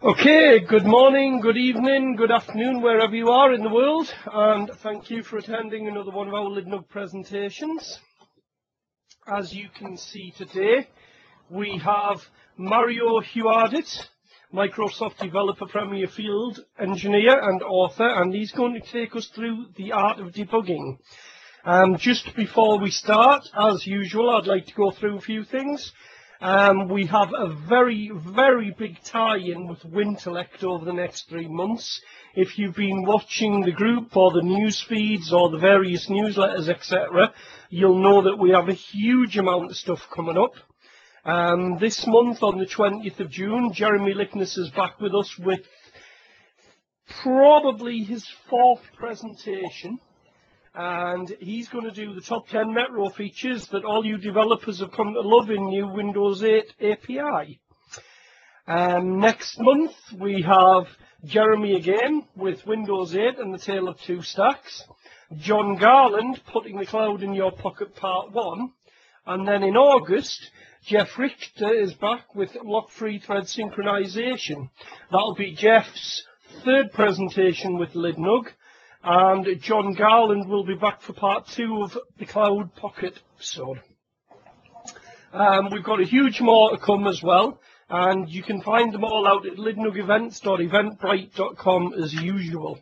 Okay, good morning, good evening, good afternoon, wherever you are in the world, and thank you for attending another one of our LIDNUG presentations. As you can see today, we have Mario Hewardt, Microsoft Developer Premier Field Engineer and Author, and he's going to take us through the art of debugging. Just before we start, as usual, I'd like to go through a few things. We have a very, very big tie-in with Windbg over the next 3 months. If you've been watching the group or the news feeds or the various newsletters, etc., you'll know that we have a huge amount of stuff coming up. This month, on the 20th of June, Jeremy Lickness is back with us with probably his 4th presentation. And he's going to do the top 10 Metro features that all you developers have come to love in new Windows 8 API. Next month we have Jeremy again with Windows 8 and the Tale of Two Stacks. John Garland, Putting the Cloud in Your Pocket Part 1. And then in August, Jeff Richter is back with lock-free thread synchronization. That'll be Jeff's 3rd presentation with LIDNUG. And John Garland will be back for part 2 of the Cloud Pocket episode. We've got a huge more to come as well, and you can find them all out at lidnugevents.eventbrite.com as usual.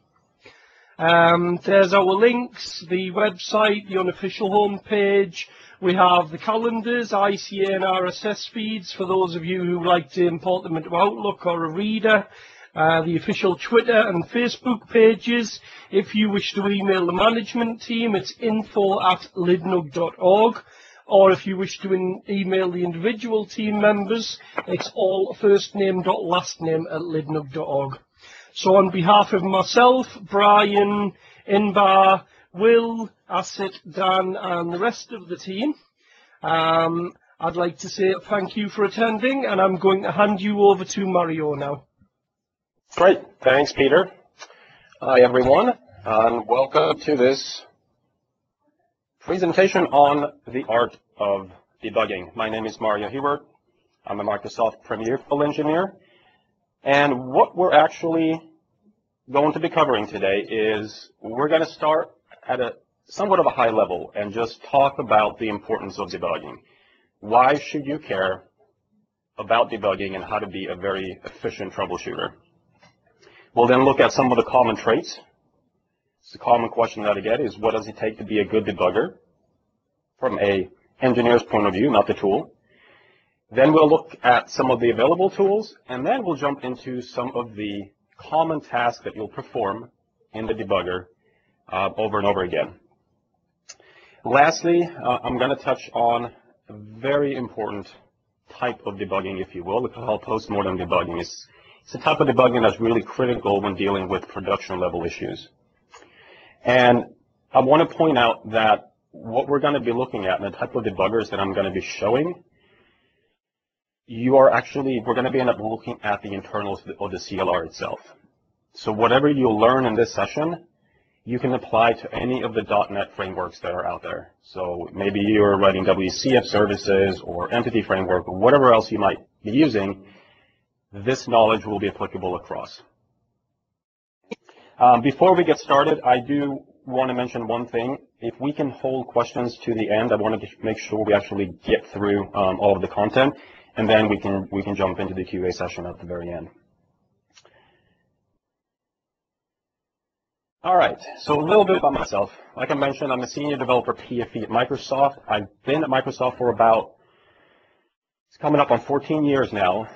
There's our links, the website, the unofficial homepage. We have the calendars, ICA and RSS feeds for those of you who like to import them into Outlook or a reader. The official Twitter and Facebook pages. If you wish to email the management team, it's info@lidnug.org. Or if you wish to email the individual team members, it's all firstname.lastname@lidnug.org. So on behalf of myself, Brian, Inbar, Will, Asset, Dan, and the rest of the team, I'd like to say thank you for attending, and I'm going to hand you over to Mario now. Great. Thanks, Peter. Hi, everyone, and welcome to this presentation on the art of debugging. My name is Mario Hewardt. I'm a Microsoft Premier Field Engineer, and what we're actually going to be covering today is we're going to start at a somewhat of a high level and just talk about the importance of debugging. Why should you care about debugging and how to be a very efficient troubleshooter? We'll then look at some of the common traits. It's a common question that I get is, what does it take to be a good debugger from an engineer's point of view, not the tool? Then we'll look at some of the available tools, and then we'll jump into some of the common tasks that you'll perform in the debugger over and over again. Lastly, I'm going to touch on a very important type of debugging, if you will, called Postmortem Debugging. It's a type of debugging that's really critical when dealing with production level issues. And I want to point out that what we're going to be looking at and the type of debuggers that I'm going to be showing, we're going to be end up looking at the internals of the CLR itself. So whatever you'll learn in this session, you can apply to any of the .NET frameworks that are out there. So maybe you're writing WCF services or entity framework or whatever else you might be using. This knowledge will be applicable across. Before we get started, I do want to mention one thing. If we can hold questions to the end, I want to make sure we actually get through all of the content, and then we can jump into the QA session at the very end. All right, so a little bit about myself. Like I mentioned, I'm a senior developer PFE at Microsoft. I've been at Microsoft for it's coming up on 14 years now.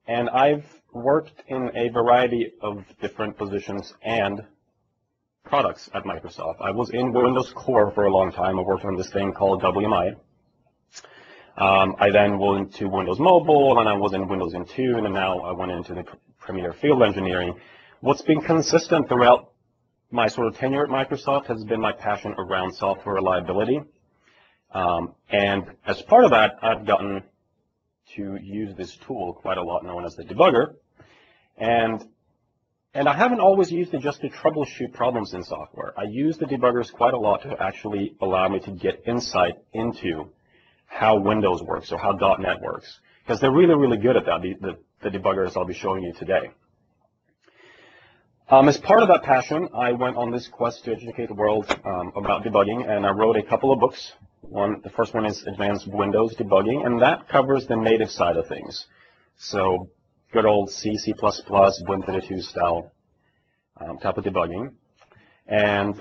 And I've worked in a variety of different positions and products at Microsoft. I was in Windows Core for a long time. I worked on this thing called WMI. I then went into Windows Mobile, and I was in Windows Intune, and now I went into the Premier Field Engineering. What's been consistent throughout my sort of tenure at Microsoft has been my passion around software reliability. And as part of that, I've gotten to use this tool quite a lot known as the debugger. And I haven't always used it just to troubleshoot problems in software. I use the debuggers quite a lot to actually allow me to get insight into how Windows works or how .NET works, because they're really, really good at that. The the debuggers I'll be showing you today. As part of that passion, I went on this quest to educate the world about debugging, and I wrote a couple of books. The first one is Advanced Windows Debugging, and that covers the native side of things. So good old C, C++, Windbg style type of debugging. And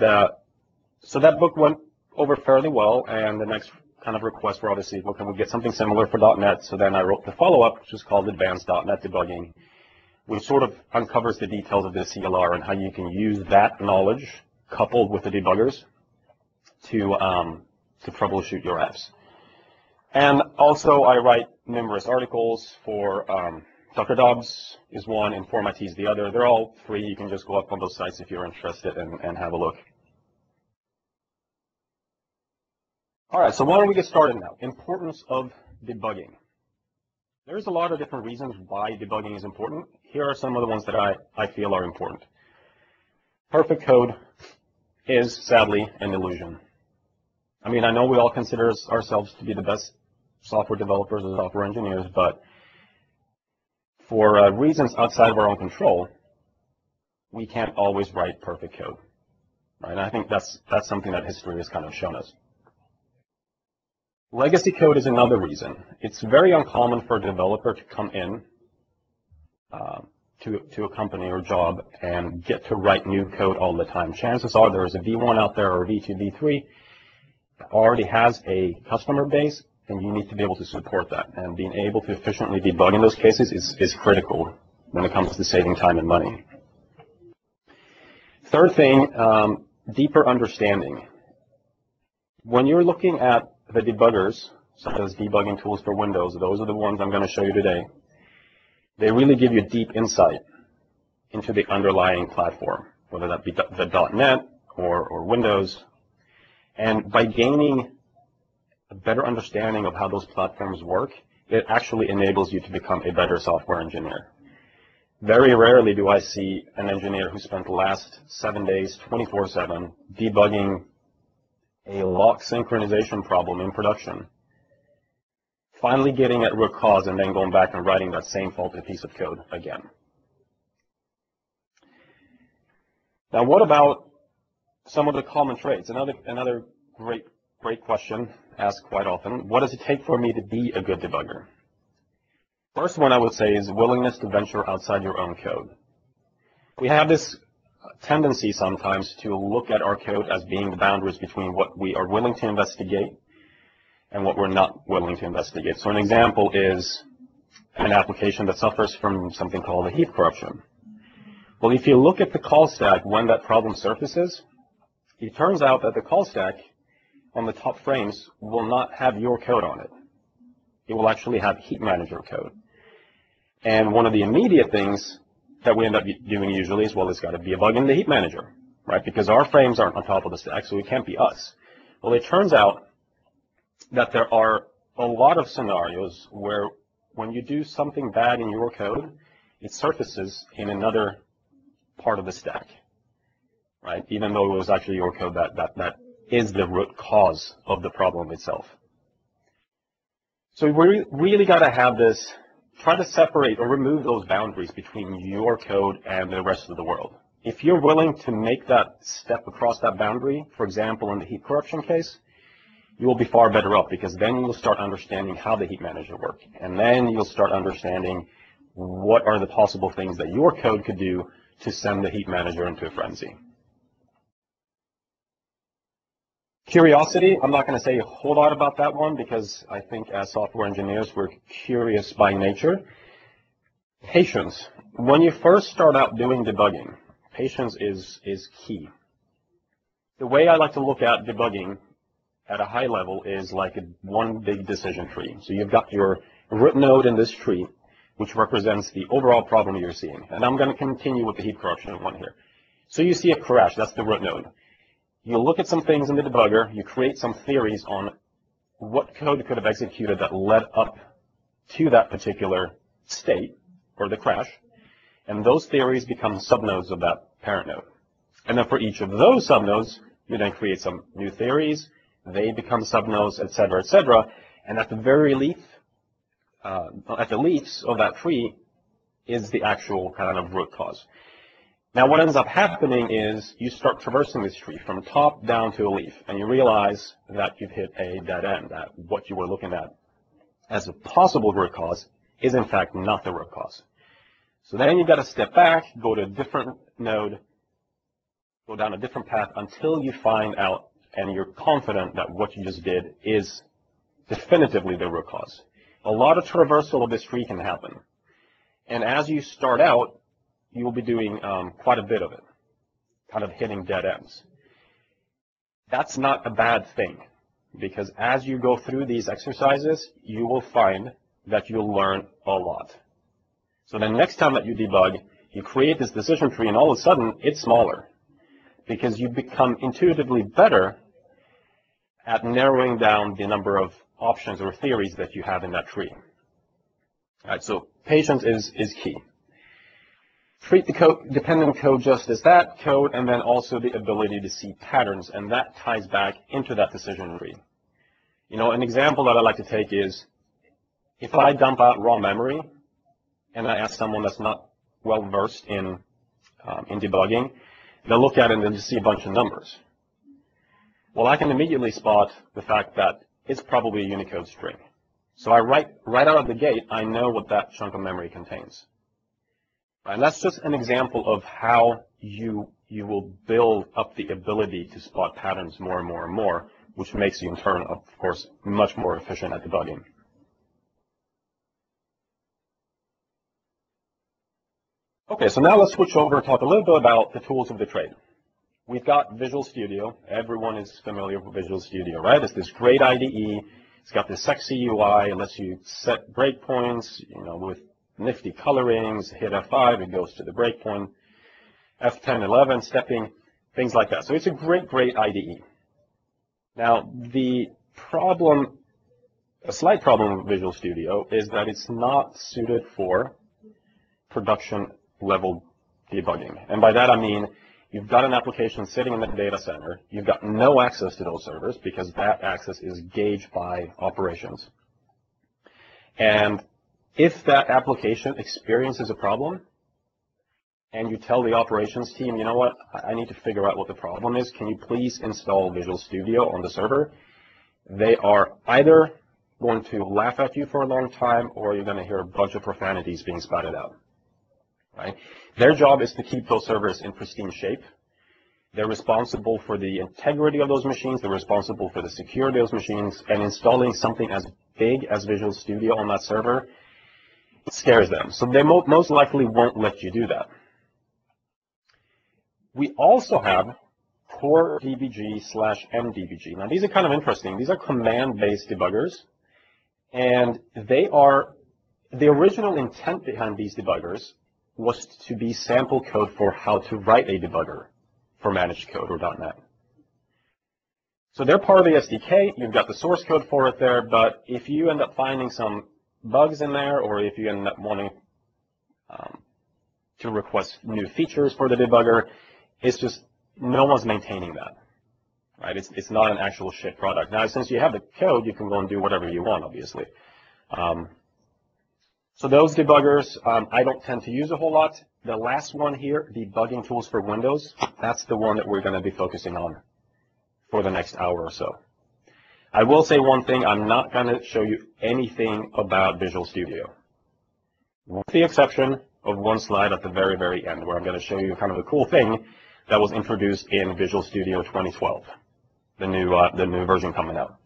so that book went over fairly well, and the next kind of request were obviously, well, can we get something similar for .NET? So then I wrote the follow-up, which is called Advanced .NET Debugging, which sort of uncovers the details of the CLR and how you can use that knowledge coupled with the debuggers to troubleshoot your apps. And also I write numerous articles for Dr. Dobbs is one, Inform.IT is the other. They're all free. You can just go up on those sites if you're interested and have a look. All right, so why don't we get started now? Importance of debugging. There's a lot of different reasons why debugging is important. Here are some of the ones that I feel are important. Perfect code is, sadly, an illusion. I mean, I know we all consider ourselves to be the best software developers or software engineers, but for reasons outside of our own control, we can't always write perfect code. Right? And I think that's something that history has kind of shown us. Legacy code is another reason. It's very uncommon for a developer to come in to a company or job and get to write new code all the time. Chances are there is a V1 out there or a V2, V3 that already has a customer base, and you need to be able to support that. And being able to efficiently debug in those cases is critical when it comes to saving time and money. Third thing, deeper understanding. When you're looking at the debuggers, such as debugging tools for Windows, those are the ones I'm going to show you today. They really give you deep insight into the underlying platform, whether that be the .NET or Windows. And by gaining a better understanding of how those platforms work, it actually enables you to become a better software engineer. Very rarely do I see an engineer who spent the last 7 days, 24/7, debugging a lock synchronization problem in production, finally getting at root cause and then going back and writing that same faulty piece of code again. Now, what about some of the common traits? Another great question asked quite often. What does it take for me to be a good debugger? First one I would say is willingness to venture outside your own code. We have this tendency sometimes to look at our code as being the boundaries between what we are willing to investigate and what we're not willing to investigate. So an example is an application that suffers from something called a heap corruption. Well, if you look at the call stack when that problem surfaces, it turns out that the call stack on the top frames will not have your code on it. It will actually have Heap Manager code. And one of the immediate things that we end up doing usually is, well, it's got to be a bug in the Heap Manager, right? Because our frames aren't on top of the stack, so it can't be us. Well, it turns out that there are a lot of scenarios where when you do something bad in your code, it surfaces in another part of the stack, right? Even though it was actually your code that is the root cause of the problem itself. So we really got to have this, try to separate or remove those boundaries between your code and the rest of the world. If you're willing to make that step across that boundary, for example, in the heap corruption case, you will be far better off, because then you'll start understanding how the heap manager works. And then you'll start understanding what are the possible things that your code could do to send the heap manager into a frenzy. Curiosity, I'm not going to say a whole lot about that one, because I think as software engineers, we're curious by nature. Patience. When you first start out doing debugging, patience is key. The way I like to look at debugging at a high level is like one big decision tree. So you've got your root node in this tree, which represents the overall problem you're seeing. And I'm going to continue with the heap corruption one here. So you see a crash, that's the root node. You look at some things in the debugger, you create some theories on what code could have executed that led up to that particular state, or the crash, and those theories become subnodes of that parent node. And then for each of those subnodes, you then create some new theories, they become subnodes, et cetera, and at the very leaf, at the leaves of that tree, is the actual kind of root cause. Now what ends up happening is you start traversing this tree from top down to a leaf, and you realize that you've hit a dead end, that what you were looking at as a possible root cause is in fact not the root cause. So then you've got to step back, go to a different node, go down a different path until you find out and you're confident that what you just did is definitively the root cause. A lot of traversal of this tree can happen. And as you start out, you will be doing quite a bit of it, kind of hitting dead ends. That's not a bad thing, because as you go through these exercises, you will find that you'll learn a lot. So the next time that you debug, you create this decision tree, and all of a sudden, it's smaller, because you become intuitively better at narrowing down the number of options or theories that you have in that tree. All right, so patience is key. Treat the dependent code just as that code, and then also the ability to see patterns, and that ties back into that decision tree. You know, an example that I like to take is, if I dump out raw memory, and I ask someone that's not well versed in debugging, they'll look at it and then just see a bunch of numbers. Well, I can immediately spot the fact that it's probably a Unicode string. So right out of the gate, I know what that chunk of memory contains. And that's just an example of how you will build up the ability to spot patterns more and more and more, which makes you in turn, of course, much more efficient at debugging. Okay, so now let's switch over and talk a little bit about the tools of the trade. We've got Visual Studio. Everyone is familiar with Visual Studio, right? It's this great IDE. It's got this sexy UI. It lets you set breakpoints, you know, with nifty colorings. Hit F5, it goes to the breakpoint. F10, 11, stepping, things like that. So it's a great, great IDE. Now, the problem, a slight problem with Visual Studio is that it's not suited for production level debugging. And by that I mean, you've got an application sitting in the data center. You've got no access to those servers because that access is gauged by operations. And if that application experiences a problem, and you tell the operations team, you know what, I need to figure out what the problem is, can you please install Visual Studio on the server? They are either going to laugh at you for a long time, or you're going to hear a bunch of profanities being spouted out. Right? Their job is to keep those servers in pristine shape. They're responsible for the integrity of those machines. They're responsible for the security of those machines. And installing something as big as Visual Studio on that server scares them. So they most likely won't let you do that. We also have Core DBG/MDBG. Now these are kind of interesting. These are command-based debuggers. And they are, the original intent behind these debuggers was to be sample code for how to write a debugger for managed code or .NET. So they're part of the SDK. You've got the source code for it there, but if you end up finding some bugs in there, or if you end up wanting to request new features for the debugger, it's just no one's maintaining that. Right? It's not an actual ship product. Now, since you have the code, you can go and do whatever you want, obviously. So those debuggers, I don't tend to use a whole lot. The last one here, Debugging Tools for Windows, that's the one that we're going to be focusing on for the next hour or so. I will say one thing, I'm not going to show you anything about Visual Studio, with the exception of one slide at the very, very end, where I'm going to show you kind of a cool thing that was introduced in Visual Studio 2012, the new version coming out.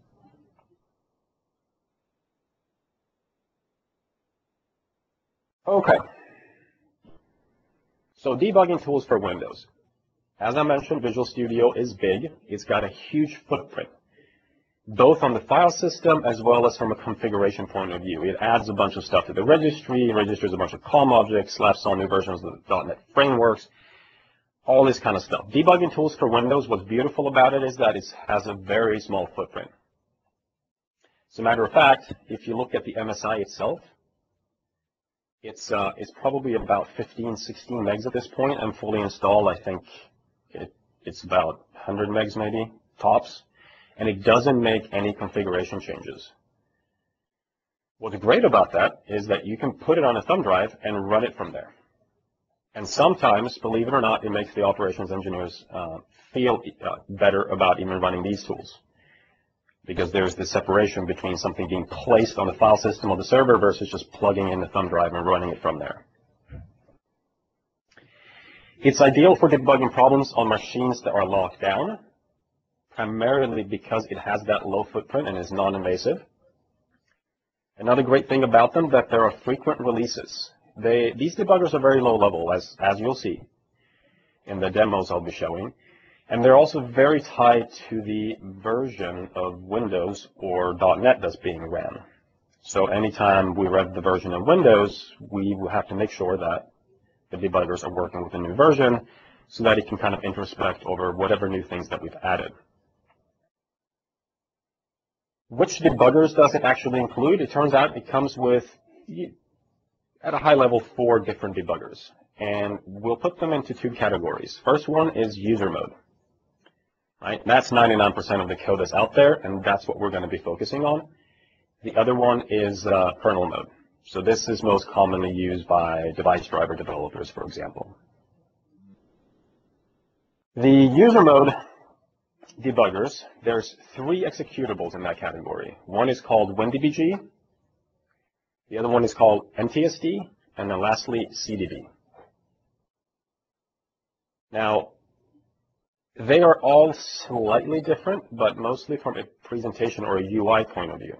Okay, so debugging tools for Windows. As I mentioned, Visual Studio is big. It's got a huge footprint, both on the file system as well as from a configuration point of view. It adds a bunch of stuff to the registry. It registers a bunch of COM objects, slaps on new versions of the .NET frameworks, all this kind of stuff. Debugging tools for Windows, what's beautiful about it is that it has a very small footprint. As a matter of fact, if you look at the MSI itself, it's probably about 15, 16 megs at this point, and fully installed, I think it's about 100 megs maybe, tops, and it doesn't make any configuration changes. What's great about that is that you can put it on a thumb drive and run it from there. And sometimes, believe it or not, it makes the operations engineers feel better about even running these tools, because there's this separation between something being placed on the file system of the server versus just plugging in the thumb drive and running it from there. It's ideal for debugging problems on machines that are locked down, primarily because it has that low footprint and is non-invasive. Another great thing about them that there are frequent releases. These debuggers are very low level, as you'll see in the demos I'll be showing. And they're also very tied to the version of Windows or .NET that's being ran. So anytime we rev the version of Windows, we will have to make sure that the debuggers are working with the new version so that it can kind of introspect over whatever new things that we've added. Which debuggers does it actually include? It turns out it comes with, at a high level, 4 different debuggers. And we'll put them into 2 categories. First one is user mode. Right? That's 99% of the code that's out there, and that's what we're going to be focusing on. The other one is kernel mode. So this is most commonly used by device driver developers, for example. The user mode debuggers, there's 3 executables in that category. One is called Windbg, the other one is called NTSD, and then lastly, CDB. Now, they are all slightly different, but mostly from a presentation or a UI point of view.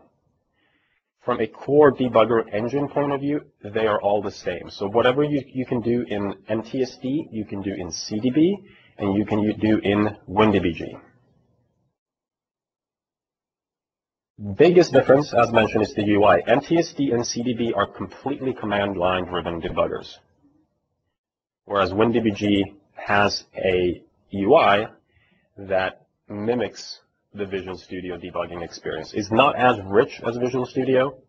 From a core debugger engine point of view, they are all the same. So whatever you can do in NTSD, you can do in CDB, and you can do in Windbg. Biggest difference, as mentioned, is the UI. NTSD and CDB are completely command line driven debuggers, whereas Windbg has a UI that mimics the Visual Studio debugging experience. It's not as rich as Visual Studio,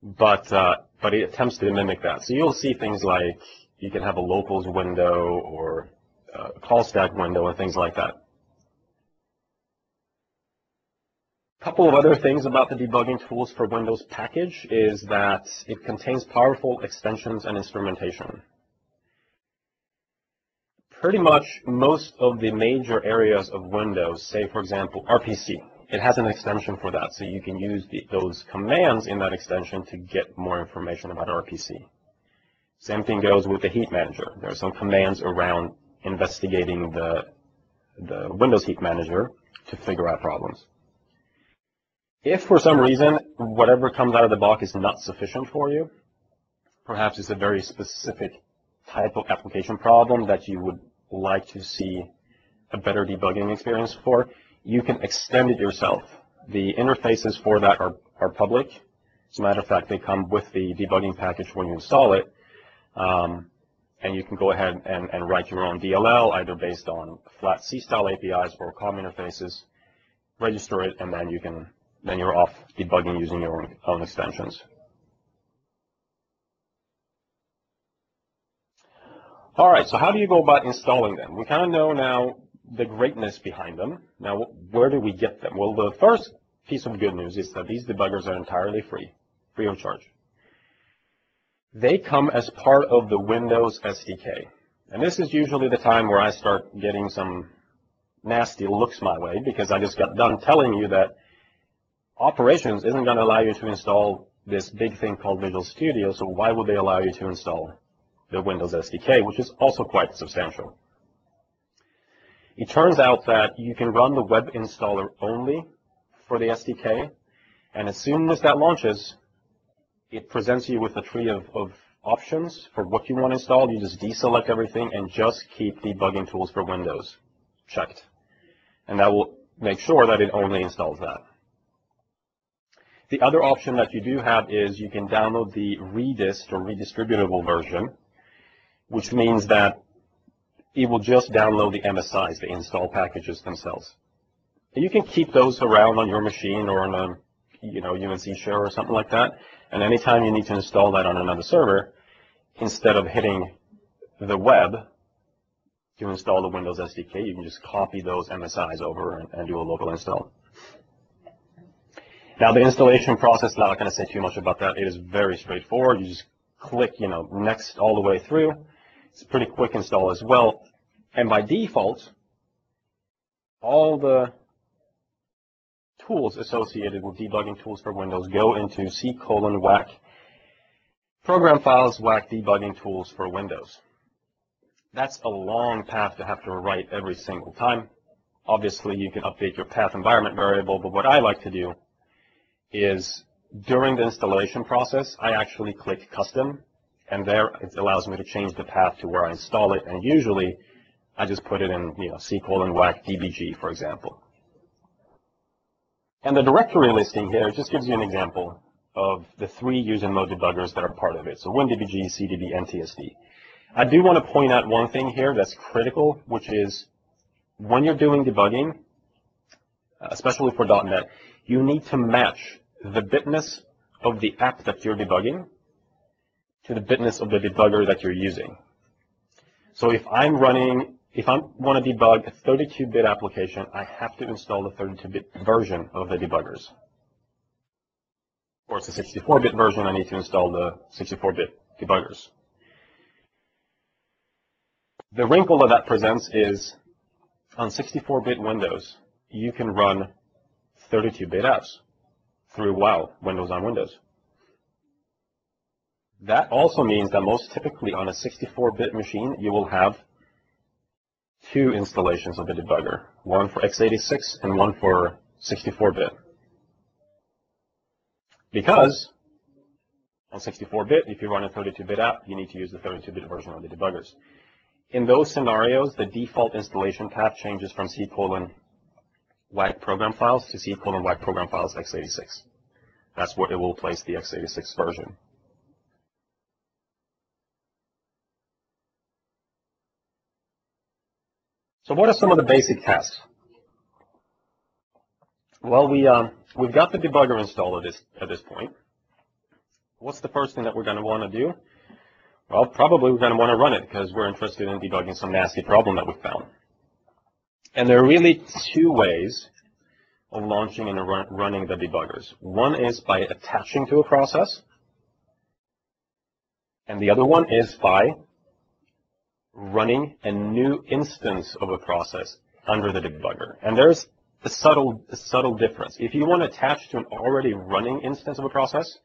but it attempts to mimic that. So you'll see things like you can have a locals window or a call stack window and things like that. A couple of other things about the debugging tools for Windows package is that it contains powerful extensions and instrumentation. Pretty much most of the major areas of Windows, say for example RPC, it has an extension for that, so you can use those commands in that extension to get more information about RPC. Same thing goes with the Heap Manager. There are some commands around investigating the Windows Heap Manager to figure out problems. If for some reason whatever comes out of the box is not sufficient for you, perhaps it's a very specific type of application problem that you would like to see a better debugging experience for, you can extend it yourself. The interfaces for that are public. As a matter of fact, they come with the debugging package when you install it. And you can go ahead and write your own DLL, either based on flat C-style APIs or COM interfaces, register it, and then you're off debugging using your own extensions. All right, so how do you go about installing them? We kind of know now the greatness behind them. Now, where do we get them? Well, the first piece of good news is that these debuggers are entirely free of charge. They come as part of the Windows SDK. And this is usually the time where I start getting some nasty looks my way, because I just got done telling you that operations isn't going to allow you to install this big thing called Visual Studio, so why would they allow you to install the Windows SDK, which is also quite substantial? It turns out that you can run the web installer only for the SDK, and as soon as that launches, it presents you with a tree of options for what you want installed. You just deselect everything and just keep debugging tools for Windows checked. And that will make sure that it only installs that. The other option that you do have is you can download the redist or redistributable version, which means that it will just download the MSIs, the install packages themselves. And you can keep those around on your machine or on a UNC share or something like that. And anytime you need to install that on another server, instead of hitting the web to install the Windows SDK, you can just copy those MSIs over and do a local install. Now the installation process, not going to say too much about that. It is very straightforward. You just click, next all the way through. It's a pretty quick install as well. And by default, all the tools associated with debugging tools for Windows go into C:/whack program files, whack debugging tools for Windows. That's a long path to have to write every single time. Obviously, you can update your path environment variable, but what I like to do is during the installation process, I actually click custom, and there it allows me to change the path to where I install it, and usually I just put it in C:/whack dbg, for example. And the directory listing here just gives you an example of the 3 user mode debuggers that are part of it. So Windbg, CDB, and TSD. I do want to point out one thing here that's critical, which is when you're doing debugging, especially for .NET, you need to match the bitness of the app that you're debugging to the bitness of the debugger that you're using. So if I want to debug a 32-bit application, I have to install the 32-bit version of the debuggers. Or it's a 64-bit version, I need to install the 64-bit debuggers. The wrinkle that presents is on 64-bit Windows, you can run 32-bit apps through WoW, Windows on Windows. That also means that most typically on a 64-bit machine, you will have 2 installations of the debugger, one for x86 and one for 64-bit. Because on 64-bit, if you run a 32-bit app, you need to use the 32-bit version of the debuggers. In those scenarios, the default installation path changes from C:/whack program files to C:/whack program files x86. That's where it will place the x86 version. So what are some of the basic tasks? Well, we've got the debugger installed at this point. What's the first thing that we're going to want to do? Well, probably we're going to want to run it because we're interested in debugging some nasty problem that we found. And there are really 2 ways of launching and running the debuggers. One is by attaching to a process, and the other one is by running a new instance of a process under the debugger. And there's a subtle difference. If you want to attach to an already running instance of a process,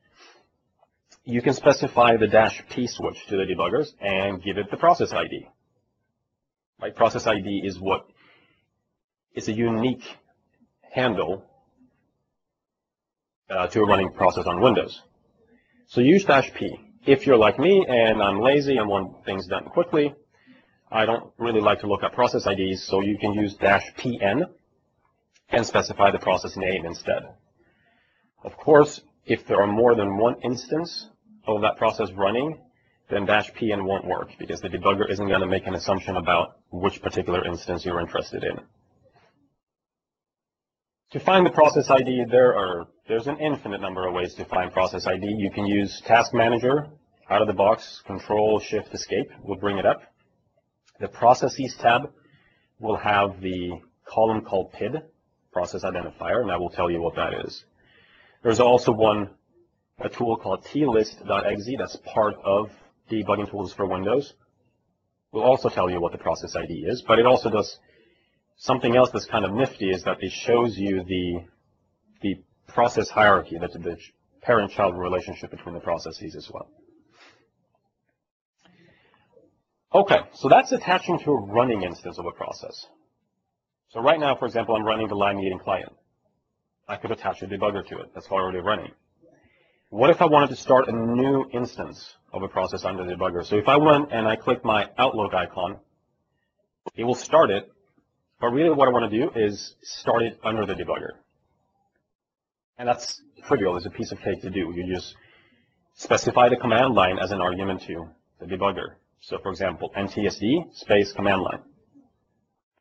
you can specify the -p switch to the debuggers and give it the process ID. Right? Process ID is what is a unique handle to a running process on Windows. So use -p. If you're like me and I'm lazy and want things done quickly, I don't really like to look at process IDs, so you can use -pn and specify the process name instead. Of course, if there are more than one instance of that process running, then -pn won't work because the debugger isn't going to make an assumption about which particular instance you're interested in. To find the process ID, there's an infinite number of ways to find process ID. You can use Task Manager out of the box, Control-Shift-Escape will bring it up. The Processes tab will have the column called PID, Process Identifier, and I will tell you what that is. There's also a tool called tlist.exe that's part of Debugging Tools for Windows. We'll also tell you what the process ID is, but it also does something else that's kind of nifty, is that it shows you the process hierarchy, that's the parent-child relationship between the processes as well. Okay, so that's attaching to a running instance of a process. So right now, for example, I'm running the live meeting client. I could attach a debugger to it. That's already running. What if I wanted to start a new instance of a process under the debugger? So if I went and I click my Outlook icon, it will start it, but really what I want to do is start it under the debugger. And that's trivial. It's a piece of cake to do. You just specify the command line as an argument to the debugger. So for example, ntsd space command line.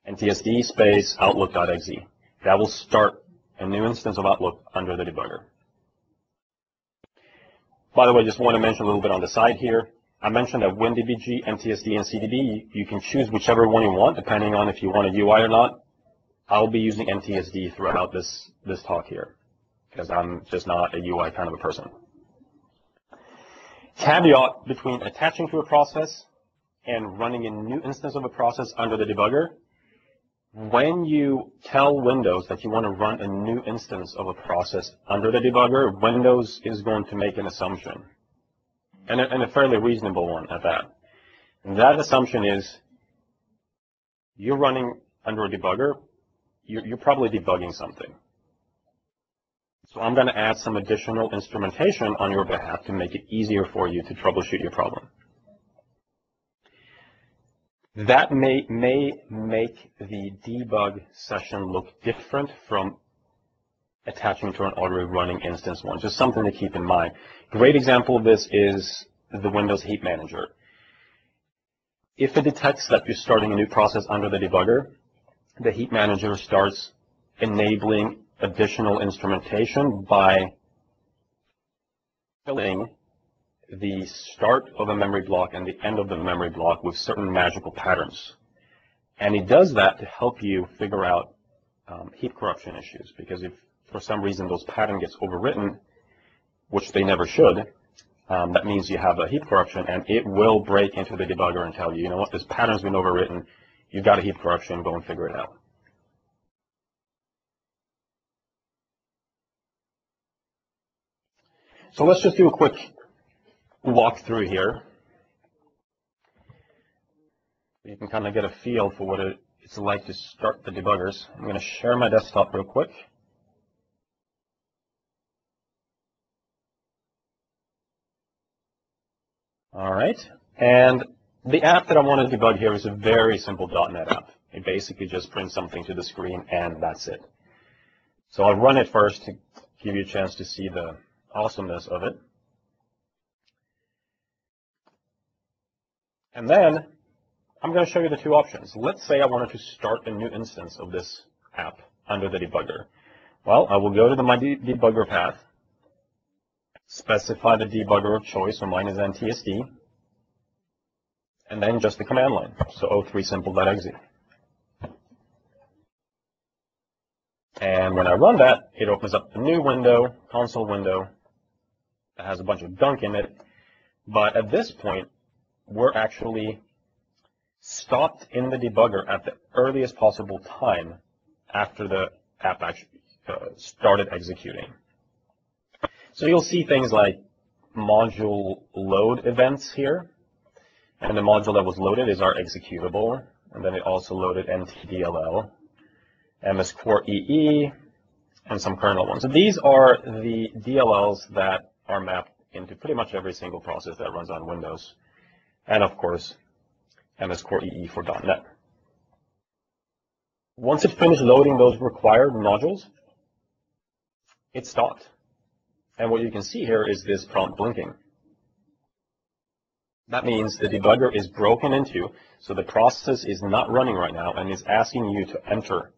ntsd space outlook.exe. That will start a new instance of Outlook under the debugger. By the way, just want to mention a little bit on the side here. I mentioned that Windbg, NTSD, and CDB, you can choose whichever one you want, depending on if you want a UI or not. I'll be using NTSD throughout this talk here. because I'm just not a UI kind of a person. Caveat between attaching to a process and running a new instance of a process under the debugger. When you tell Windows that you want to run a new instance of a process under the debugger, Windows is going to make an assumption, and a fairly reasonable one at that. And that assumption is you're running under a debugger, you're probably debugging something. So I'm going to add some additional instrumentation on your behalf to make it easier for you to troubleshoot your problem. That may make the debug session look different from attaching to an already running instance one. Just something to keep in mind. Great example of this is the Windows Heap Manager. If it detects that you're starting a new process under the debugger, the Heap Manager starts enabling additional instrumentation by filling the start of a memory block and the end of the memory block with certain magical patterns. And it does that to help you figure out heap corruption issues, because if for some reason those pattern gets overwritten, which they never should, that means you have a heap corruption, and it will break into the debugger and tell you, you know what, this pattern's been overwritten, you've got a heap corruption, go and figure it out. So let's just do a quick walk through here. You can kind of get a feel for what it's like to start the debuggers. I'm going to share my desktop real quick. All right, and the app that I want to debug here is a very simple .NET app. It basically just prints something to the screen, and that's it. So I'll run it first to give you a chance to see the awesomeness of it. And then I'm going to show you the two options. Let's say I wanted to start a new instance of this app under the debugger. Well, I will go to my debugger path, specify the debugger of choice, so mine is NTSD, and then just the command line, so o3simple.exe. And when I run that, it opens up a new window, console window, that has a bunch of gunk in it. But at this point, we're actually stopped in the debugger at the earliest possible time after the app actually started executing. So you'll see things like module load events here. And the module that was loaded is our executable. And then it also loaded NTDLL, MS Core EE, and some kernel ones. So these are the DLLs that are mapped into pretty much every single process that runs on Windows. And of course, MS Core EE for .NET. Once it finished loading those required modules, it stopped. And what you can see here is this prompt blinking. That means the debugger is broken into, so the process is not running right now and is asking you to enter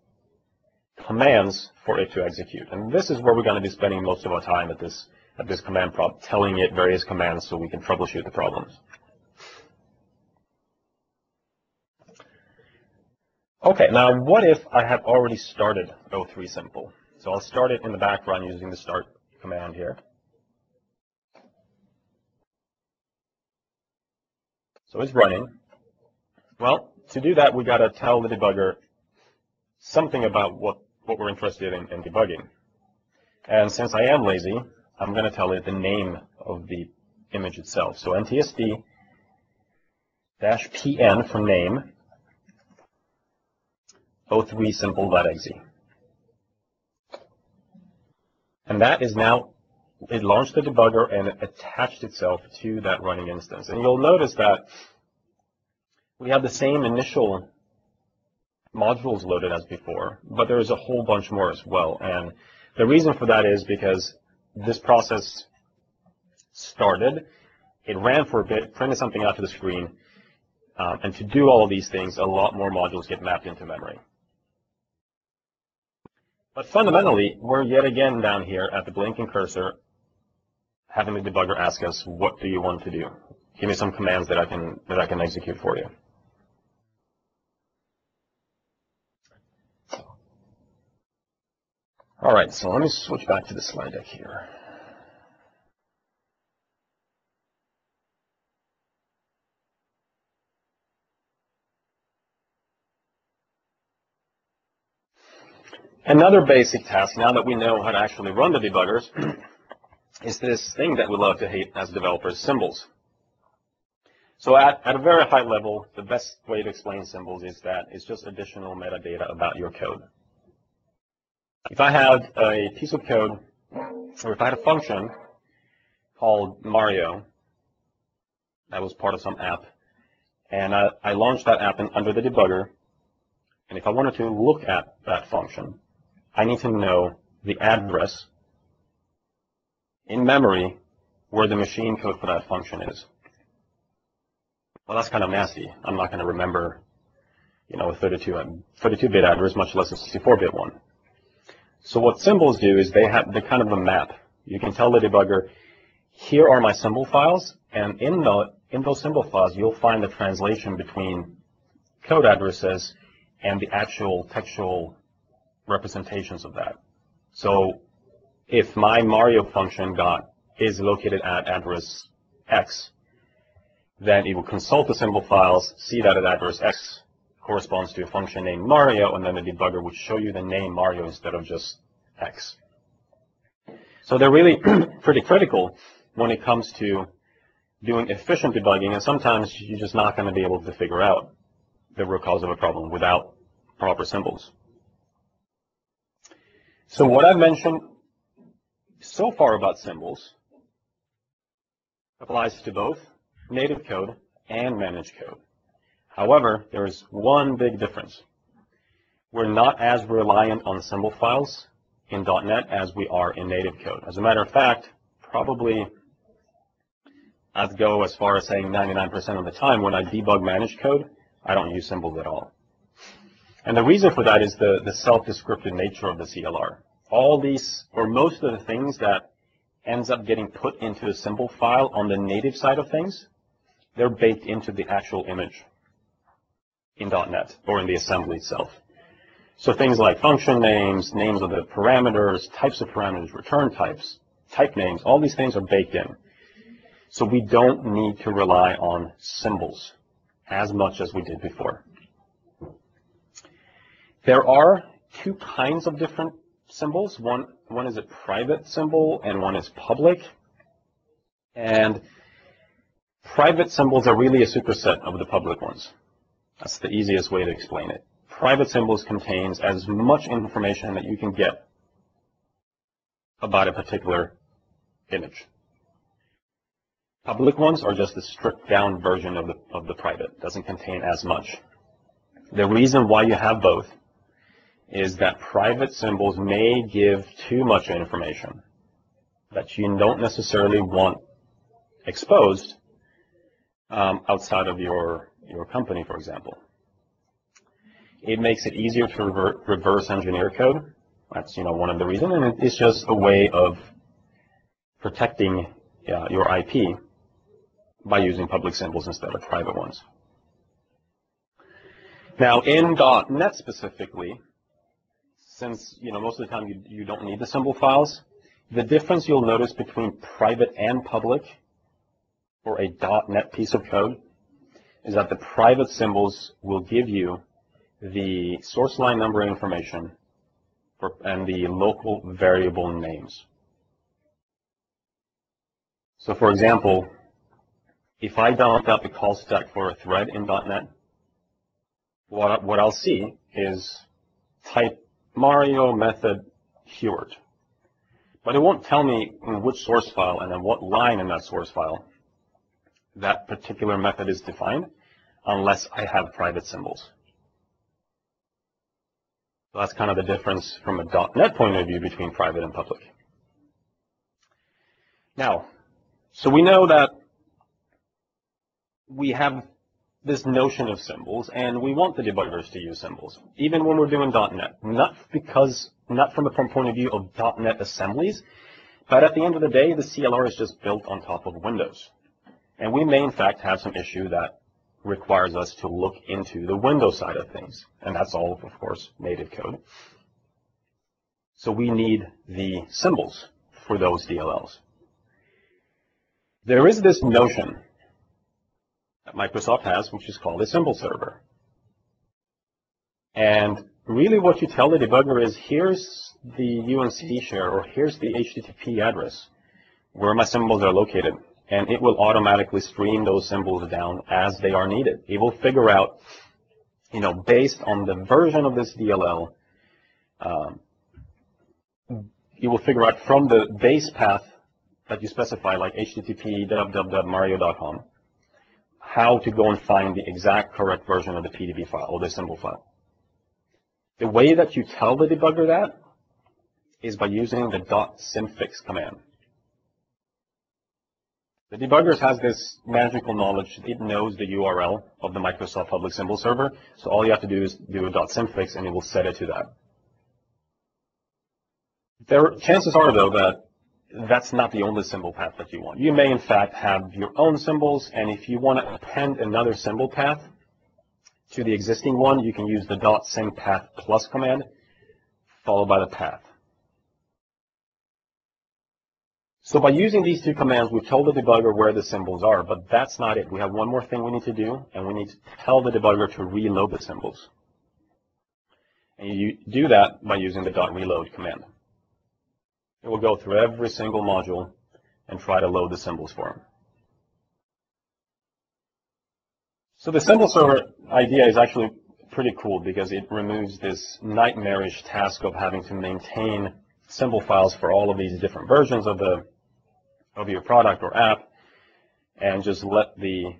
commands for it to execute. And this is where we're going to be spending most of our time at this command prompt, telling it various commands so we can troubleshoot the problems. Okay, now what if I have already started o3simple? So I'll start it in the background using the start command here. So it's running. Well, to do that, we got to tell the debugger something about what we're interested in debugging. And since I am lazy, I'm going to tell it the name of the image itself. So NTSD-PN for name, o3simple.exe. And that is now, it launched the debugger and it attached itself to that running instance. And you'll notice that we have the same initial modules loaded as before, but there's a whole bunch more as well. And the reason for that is because this process started, it ran for a bit, printed something out to the screen, and to do all of these things, a lot more modules get mapped into memory. But fundamentally, we're yet again down here at the blinking cursor, having the debugger ask us, what do you want to do? Give me some commands that I can execute for you. All right, so let me switch back to the slide deck here. Another basic task, now that we know how to actually run the debuggers, is this thing that we love to hate as developers, symbols. So at a very high level, the best way to explain symbols is that it's just additional metadata about your code. If I had a piece of code, or if I had a function called Mario that was part of some app, and I launched that app under the debugger, and if I wanted to look at that function, I need to know the address in memory where the machine code for that function is. Well, that's kind of nasty. I'm not going to remember, a 32-bit address, much less a 64-bit one. So what symbols do is they're kind of a map. You can tell the debugger, here are my symbol files, and in those symbol files, you'll find the translation between code addresses and the actual textual representations of that. So if my Mario function is located at address X, then it will consult the symbol files, see that at address X corresponds to a function named Mario, and then the debugger would show you the name Mario instead of just X. So they're really pretty critical when it comes to doing efficient debugging, and sometimes you're just not going to be able to figure out the root cause of a problem without proper symbols. So what I've mentioned so far about symbols applies to both native code and managed code. However, there is one big difference. We're not as reliant on symbol files in .NET as we are in native code. As a matter of fact, probably I'd go as far as saying 99% of the time when I debug managed code, I don't use symbols at all. And the reason for that is the self-descriptive nature of the CLR. All these, or most of the things that ends up getting put into a symbol file on the native side of things, they're baked into the actual image in .NET or in the assembly itself. So things like function names, names of the parameters, types of parameters, return types, type names, all these things are baked in. So we don't need to rely on symbols as much as we did before. There are two kinds of different symbols. One is a private symbol and one is public. And private symbols are really a superset of the public ones. That's the easiest way to explain it. Private symbols contains as much information that you can get about a particular image. Public ones are just a stripped down version of the private. It doesn't contain as much. The reason why you have both is that private symbols may give too much information that you don't necessarily want exposed outside of your company, for example. It makes it easier to reverse engineer code. That's one of the reasons, and it's just a way of protecting your IP by using public symbols instead of private ones. Now, in .NET specifically, since most of the time you don't need the symbol files, the difference you'll notice between private and public for a .NET piece of code is that the private symbols will give you the source line number information and the local variable names. So for example, if I download out the call stack for a thread in .NET, what I'll see is type Mario method Hewardt. But it won't tell me in which source file and in what line in that source file that particular method is defined unless I have private symbols. So that's kind of the difference from a .NET point of view between private and public. Now, so we know that we have this notion of symbols, and we want the debuggers to use symbols, even when we're doing .NET. Not from a point of view of .NET assemblies, but at the end of the day, the CLR is just built on top of Windows. And we may, in fact, have some issue that requires us to look into the Windows side of things. And that's all, of course, native code. So we need the symbols for those DLLs. There is this notion that Microsoft has, which is called a symbol server. And really what you tell the debugger is, here's the UNC share, or here's the HTTP address where my symbols are located, and it will automatically stream those symbols down as they are needed. It will figure out, based on the version of this DLL, it will figure out from the base path that you specify, like http www.mario.com, how to go and find the exact correct version of the PDB file or the symbol file. The way that you tell the debugger that is by using the .symfix command. The debugger has this magical knowledge. It knows the URL of the Microsoft public symbol server, so all you have to do is do a .symfix and it will set it to that. Chances are, though, that that's not the only symbol path that you want. You may, in fact, have your own symbols, and if you want to append another symbol path to the existing one, you can use the .sympath plus command followed by the path. So by using these two commands, we've told the debugger where the symbols are, but that's not it. We have one more thing we need to do, and we need to tell the debugger to reload the symbols. And you do that by using the .reload command. It will go through every single module and try to load the symbols for them. So the symbol server idea is actually pretty cool because it removes this nightmarish task of having to maintain symbol files for all of these different versions of your product or app, and just let the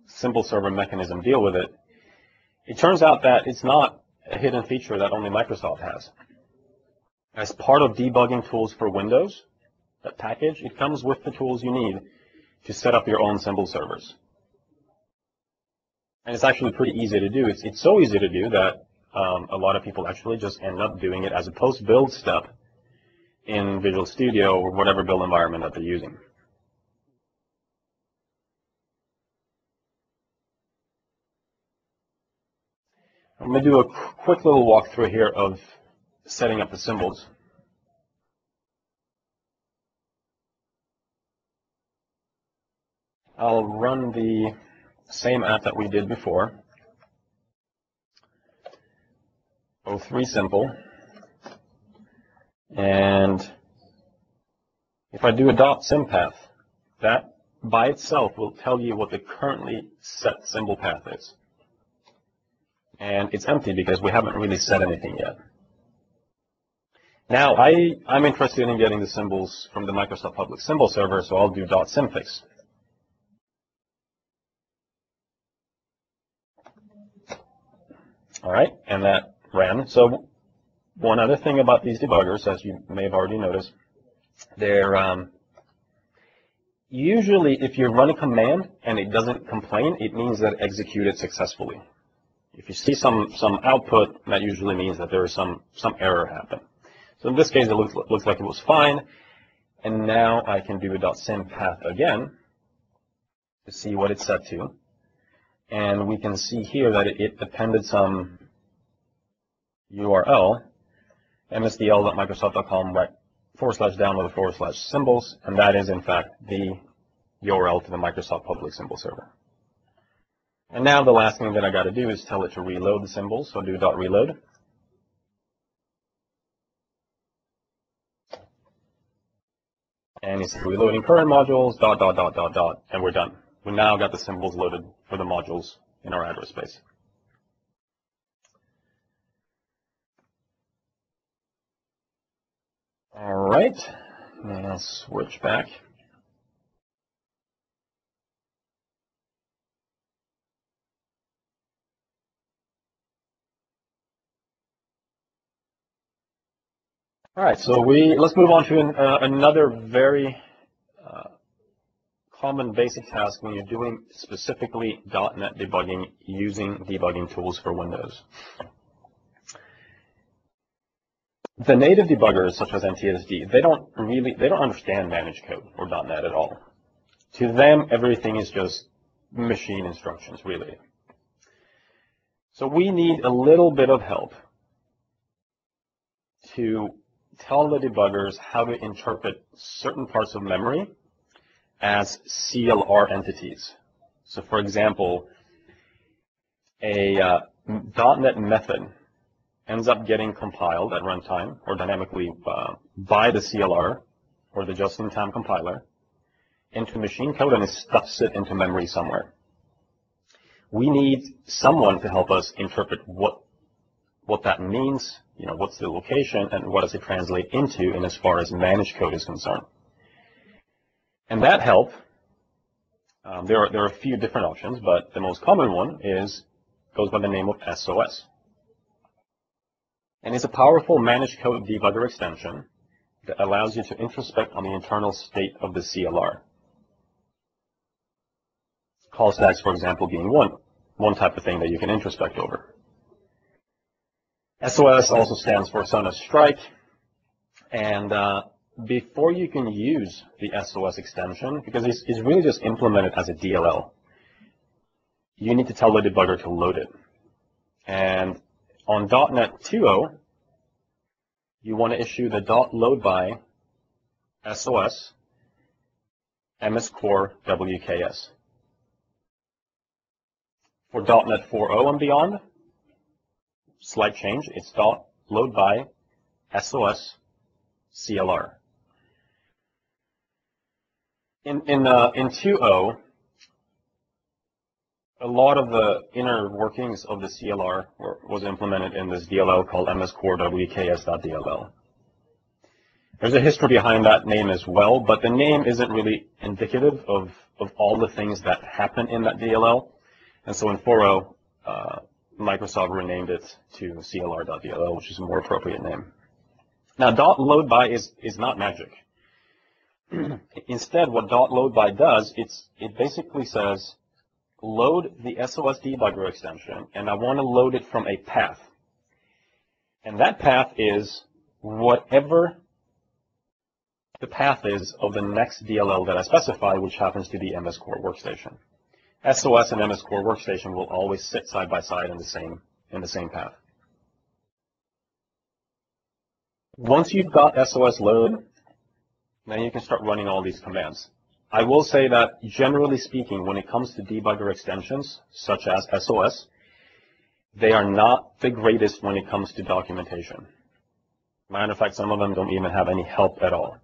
symbol server mechanism deal with it. It turns out that it's not a hidden feature that only Microsoft has. As part of Debugging Tools for Windows, that package, it comes with the tools you need to set up your own symbol servers. And it's actually pretty easy to do. It's so easy to do that a lot of people actually just end up doing it as a post-build step in Visual Studio or whatever build environment that they're using. I'm going to do a quick little walkthrough here of setting up the symbols. I'll run the same app that we did before, O3 simple, and if I do a .sympath, that by itself will tell you what the currently set symbol path is. And it's empty because we haven't really set anything yet. Now, I'm interested in getting the symbols from the Microsoft public symbol server, so I'll do .symfix. All right, and that ran. So one other thing about these debuggers, as you may have already noticed, they're usually, if you run a command and it doesn't complain, it means that it executed successfully. If you see some output, that usually means that there is some error happen. So in this case, it looks like it was fine. And now I can do a .sympath again to see what it's set to. And we can see here that it appended some URL, msdl.microsoft.com/download/symbols, and that is in fact the URL to the Microsoft public symbol server. And now the last thing that I got to do is tell it to reload the symbols, so do .reload. And it's reloading current modules, ... and we're done. We now got the symbols loaded for the modules in our address space. All right, now switch back. All right, so let's move on to another very common basic task when you're doing specifically .NET debugging using debugging tools for Windows. The native debuggers, such as NTSD, they don't understand managed code or .NET at all. To them, everything is just machine instructions, really. So we need a little bit of help to tell the debuggers how to interpret certain parts of memory as CLR entities. So for example, a .NET method ends up getting compiled at runtime or dynamically by the CLR or the just-in-time compiler into machine code, and it stuffs it into memory somewhere. We need someone to help us interpret what that means, what's the location, and what does it translate into in as far as managed code is concerned. And that help, there are a few different options, but the most common one goes by the name of SOS. And it's a powerful managed code debugger extension that allows you to introspect on the internal state of the CLR. Call stacks, for example, being one type of thing that you can introspect over. SOS also stands for Son of Strike, and before you can use the SOS extension, because it's really just implemented as a DLL, you need to tell the debugger to load it. And on .NET 2.0, you want to issue the .loadBy SOS MS-Core WKS. For .NET 4.0 and beyond, slight change, it's .loadBy SOS CLR. In 2.0, a lot of the inner workings of the CLR was implemented in this DLL called MS-Core WKS.dll. There's a history behind that name as well, but the name isn't really indicative of all the things that happen in that DLL. And so in 4.0, Microsoft renamed it to CLR.dll, which is a more appropriate name. Now, .loadBy is not magic. Instead, what .loadBy does, it basically says, load the SOS debugger extension, and I want to load it from a path. And that path is whatever the path is of the next DLL that I specify, which happens to be MS-Core Workstation. SOS and MS-Core Workstation will always sit side by side in the same path. Once you've got SOS loaded, then you can start running all these commands. I will say that generally speaking, when it comes to debugger extensions, such as SOS, they are not the greatest when it comes to documentation. Matter of fact, some of them don't even have any help at all.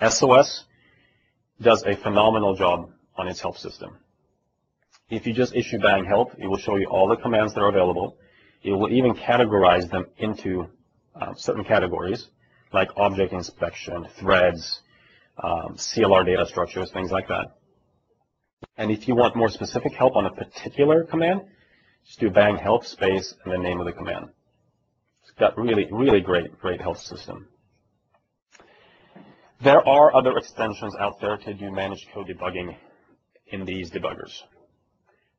SOS does a phenomenal job on its help system. If you just issue bang help, it will show you all the commands that are available. It will even categorize them into certain categories, like object inspection, threads, CLR data structures, things like that. And if you want more specific help on a particular command, just do bang help space and the name of the command. It's got really great help system. There are other extensions out there to do managed code debugging in these debuggers.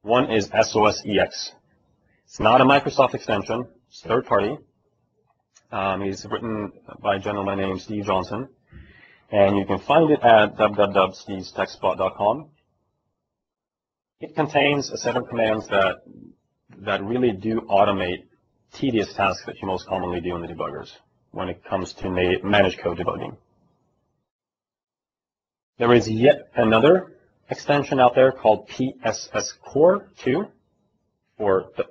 One is SOSEX. It's not a Microsoft extension. It's third party. It's written by a gentleman named Steve Johnson. And you can find it at www.stevestechspot.com. It contains a set of commands that really do automate tedious tasks that you most commonly do in the debuggers when it comes to managed code debugging. There is yet another extension out there called PSS Core 2 for the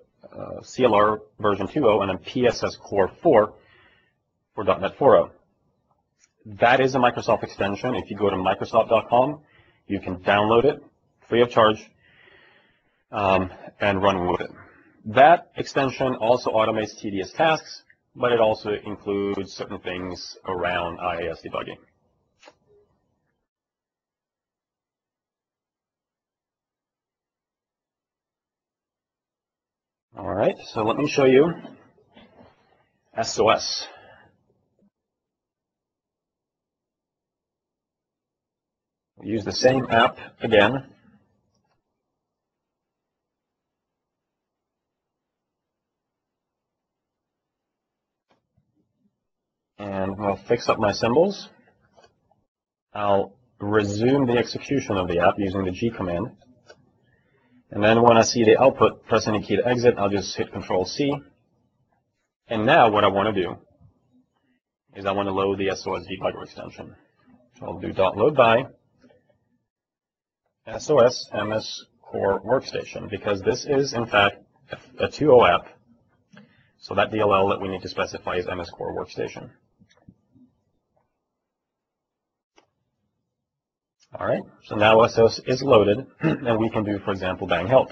CLR version 2.0 and then PSS Core 4 for .NET 4.0. That is a Microsoft extension. If you go to Microsoft.com, you can download it free of charge and run with it. That extension also automates tedious tasks, but it also includes certain things around IIS debugging. All right, so let me show you SOS. We'll use the same app again. And I'll fix up my symbols. I'll resume the execution of the app using the G command. And then when I see the output, press any key to exit, I'll just hit Control-C. And now what I want to do is I want to load the SOS debugger extension. So I'll do .load by SOS MS Core Workstation, because this is in fact a 2.0 app. So that DLL that we need to specify is MS Core Workstation. All right, so now SOS is loaded, and we can do, for example, bang help.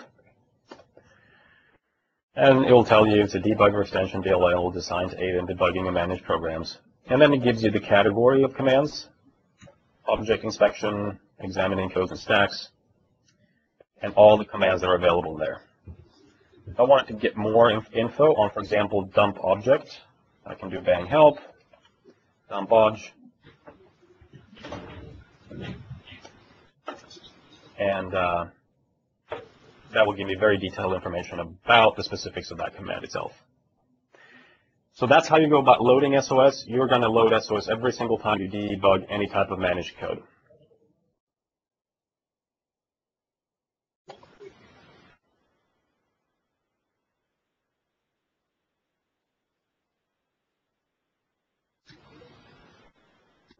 And it will tell you it's a debugger extension DLL designed to aid in debugging and manage programs. And then it gives you the category of commands: object inspection, examining codes and stacks, and all the commands that are available there. If I wanted to get more info on, for example, dump object, I can do bang help, dump obj, and that will give me very detailed information about the specifics of that command itself. So that's how you go about loading SOS. You're going to load SOS every single time you debug any type of managed code.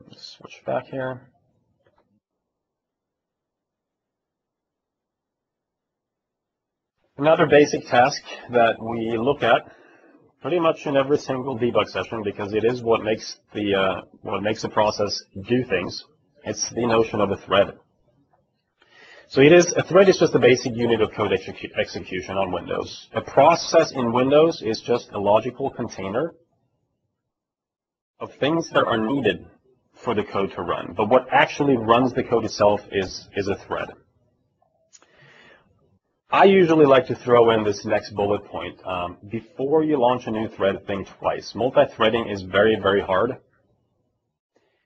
Let's switch back here. Another basic task that we look at pretty much in every single debug session, because it is what makes the process do things. It's the notion of a thread. So a thread is just a basic unit of code execution on Windows. A process in Windows is just a logical container of things that are needed for the code to run. But what actually runs the code itself is a thread. I usually like to throw in this next bullet point. Before you launch a new thread, think twice. Multi-threading is very, very hard.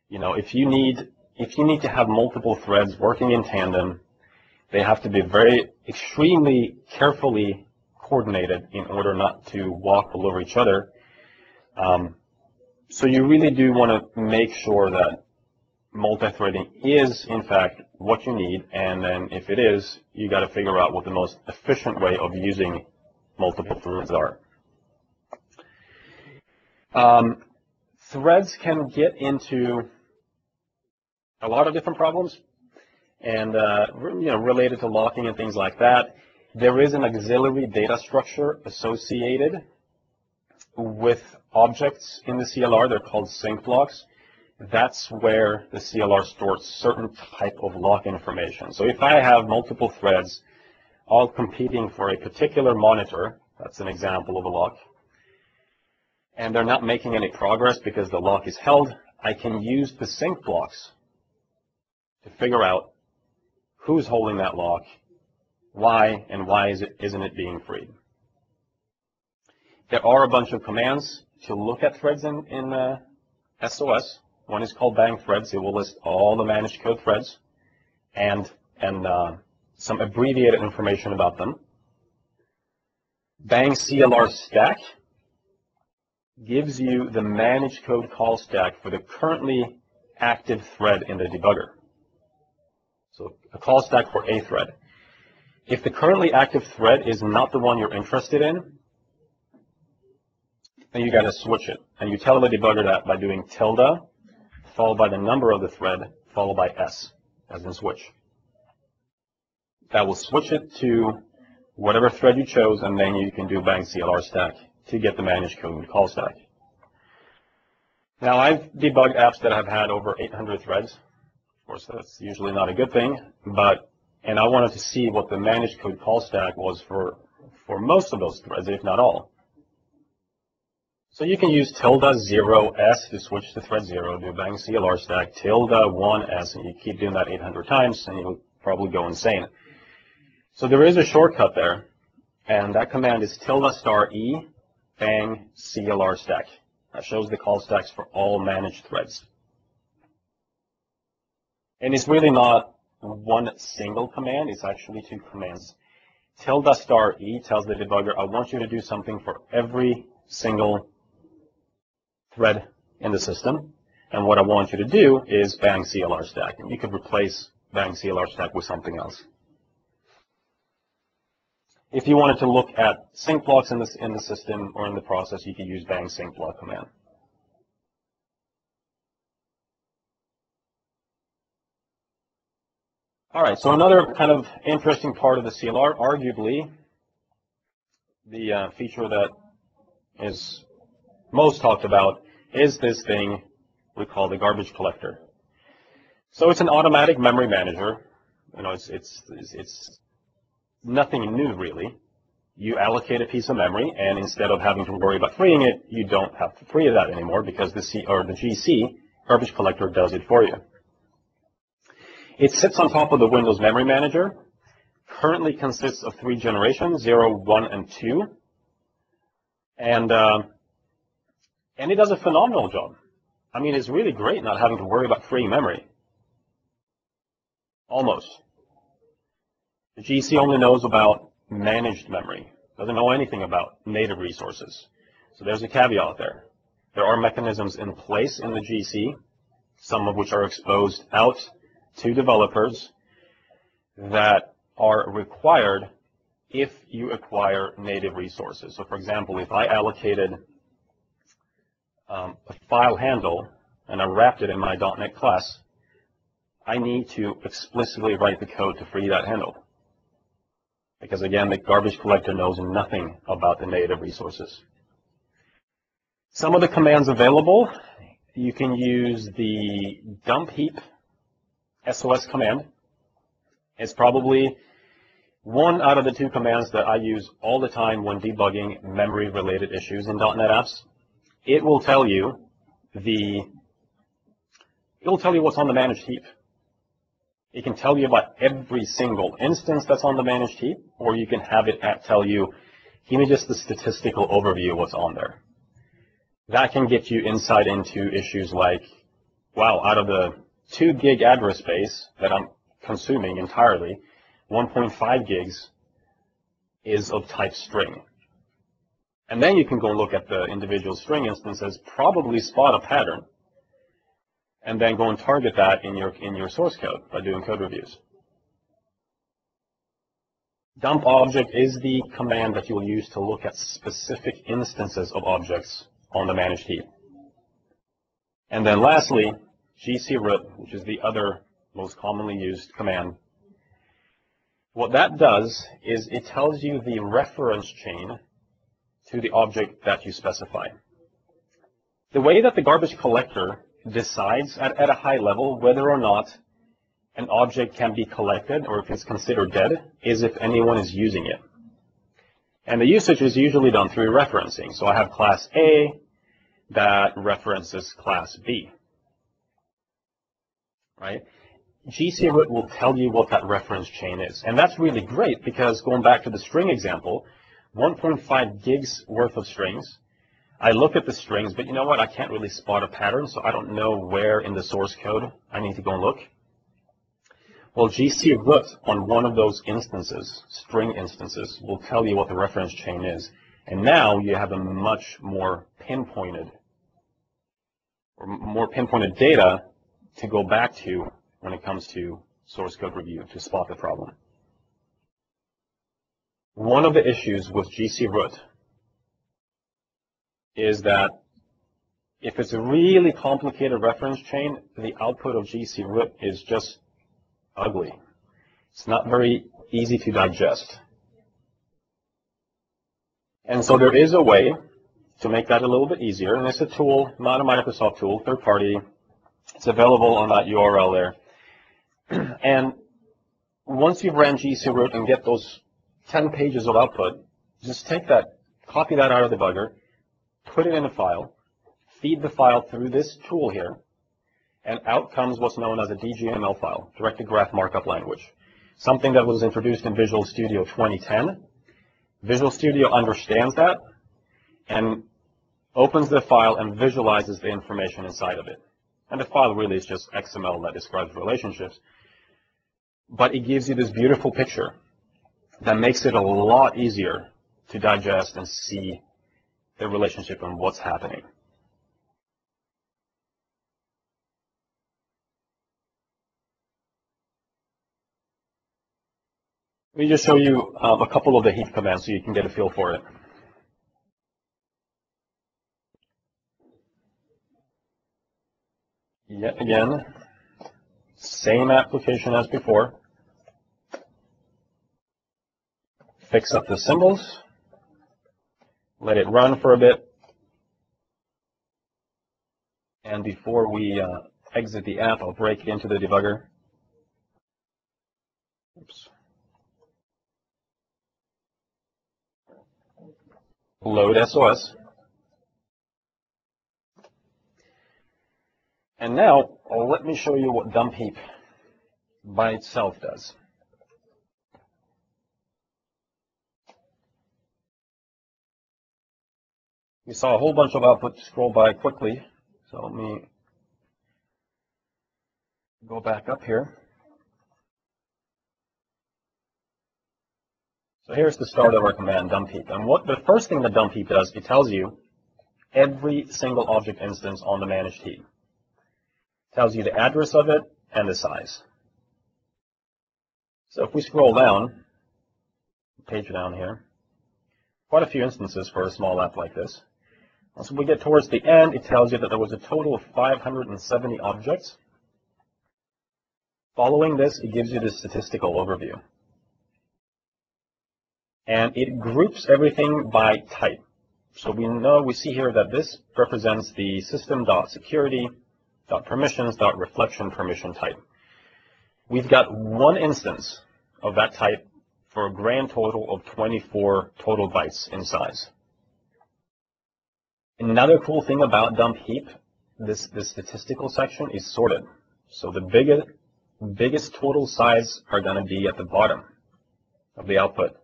You know, if you need to have multiple threads working in tandem, they have to be extremely carefully coordinated in order not to walk all over each other. So you really do want to make sure that multi-threading is, in fact, what you need, and then if it is, you got to figure out what the most efficient way of using multiple threads are. Threads can get into a lot of different problems, and related to locking and things like that. There is an auxiliary data structure associated with objects in the CLR. They're called sync blocks. That's where the CLR stores certain type of lock information. So if I have multiple threads all competing for a particular monitor, that's an example of a lock, and they're not making any progress because the lock is held, I can use the sync blocks to figure out who's holding that lock, why, and why isn't it being freed. There are a bunch of commands to look at threads in SOS. One is called bang threads. It will list all the managed code threads and some abbreviated information about them. Bang CLR stack gives you the managed code call stack for the currently active thread in the debugger. So a call stack for a thread. If the currently active thread is not the one you're interested in, then you got to switch it. And you tell the debugger that by doing tilde followed by the number of the thread, followed by S, as in switch. That will switch it to whatever thread you chose, and then you can do bang CLR stack to get the managed code call stack. Now, I've debugged apps that have had over 800 threads. Of course, that's usually not a good thing, and I wanted to see what the managed code call stack was for most of those threads, if not all. So you can use tilde 0S to switch to thread 0, do bang CLR stack, tilde 1S, and you keep doing that 800 times, and you'll probably go insane. So there is a shortcut there, and that command is tilde star E, bang CLR stack. That shows the call stacks for all managed threads. And it's really not one single command, it's actually two commands. Tilde star E tells the debugger, I want you to do something for every single thread in the system, and what I want you to do is bang CLR stack. And you could replace bang CLR stack with something else. If you wanted to look at sync blocks in the system or in the process, you could use bang sync block command. All right, so another kind of interesting part of the CLR, arguably the feature that is most talked about, is this thing we call the garbage collector. So it's an automatic memory manager. You know, it's nothing new really. You allocate a piece of memory, and instead of having to worry about freeing it, you don't have to free that anymore because the GC garbage collector does it for you. It sits on top of the Windows Memory Manager. Currently consists of 3 generations, 0, 1, and 2. And it does a phenomenal job. I mean, it's really great not having to worry about freeing memory. Almost. The GC only knows about managed memory. Doesn't know anything about native resources. So there's a caveat there. There are mechanisms in place in the GC, some of which are exposed out to developers, that are required if you acquire native resources. So for example, if I allocated a file handle and I wrapped it in my .NET class, I need to explicitly write the code to free that handle. Because again, the garbage collector knows nothing about the native resources. Some of the commands available, you can use the dump heap SOS command. It's probably one out of the 2 commands that I use all the time when debugging memory-related issues in .NET apps. It will tell you what's on the managed heap. It can tell you about every single instance that's on the managed heap, or you can have it tell you, give me just the statistical overview of what's on there. That can get you insight into issues like, wow, out of the 2 gig address space that I'm consuming entirely, 1.5 gigs is of type string. And then you can go look at the individual string instances, probably spot a pattern, and then go and target that in your source code by doing code reviews. Dump object is the command that you will use to look at specific instances of objects on the managed heap. And then lastly, gcroot, which is the other most commonly used command. What that does is it tells you the reference chain to the object that you specify. The way that the garbage collector decides at a high level whether or not an object can be collected or if it's considered dead is if anyone is using it. And the usage is usually done through referencing. So I have class A that references class B. Right? gcroot will tell you what that reference chain is. And that's really great because going back to the string example, 1.5 gigs worth of strings, I look at the strings, but you know what? I can't really spot a pattern, so I don't know where in the source code I need to go and look. Well, gcroot on one of those instances, string instances, will tell you what the reference chain is. And now you have a much more pinpointed data to go back to when it comes to source code review to spot the problem. One of the issues with gcroot is that if it's a really complicated reference chain, the output of gcroot is just ugly. It's not very easy to digest. And so there is a way to make that a little bit easier, and it's a tool, not a Microsoft tool, third party. It's available on that URL there. And once you've ran gcroot and get those 10 pages of output, just take that, copy that out of the Debugger, put it in a file, feed the file through this tool here, and out comes what's known as a DGML file, Directed Graph Markup Language, something that was introduced in Visual Studio 2010. Visual Studio understands that and opens the file and visualizes the information inside of it. And the file really is just XML that describes relationships. But it gives you this beautiful picture that makes it a lot easier to digest and see the relationship and what's happening. Let me just show you a couple of the heap commands so you can get a feel for it. Yet again, same application as before. fix up the symbols, let it run for a bit, and before we exit the app, I'll break it into the debugger. Oops. Load SOS. And now, let me show you what dump heap by itself does. We saw a whole bunch of output scroll by quickly, so let me go back up here. So here's the start of our command, dump heap. And what the first thing that dump heap does, it tells you every single object instance on the managed heap. It tells you the address of it and the size. So if we scroll down, page down here, quite a few instances for a small app like this. Once we get towards the end, it tells you that there was a total of 570 objects. Following this, it gives you the statistical overview. And it groups everything by type. So we see here that this represents the system.security.permissions.reflection permission type. We've got one instance of that type for a grand total of 24 total bytes in size. Another cool thing about dump heap, this statistical section is sorted. So the biggest total size are going to be at the bottom of the output.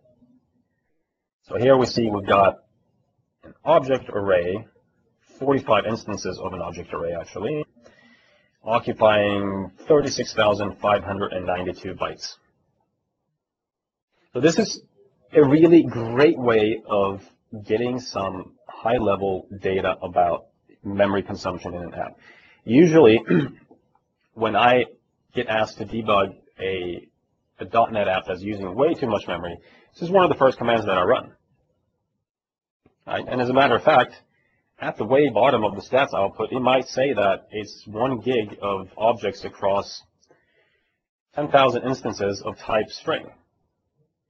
So here we see we've got an object array, 45 instances of an object array actually, occupying 36,592 bytes. So this is a really great way of getting some high-level data about memory consumption in an app. Usually, when I get asked to debug a .NET app that's using way too much memory, this is one of the first commands that I run. Right? And as a matter of fact, at the way bottom of the stats output, it might say that it's 1 gig of objects across 10,000 instances of type string.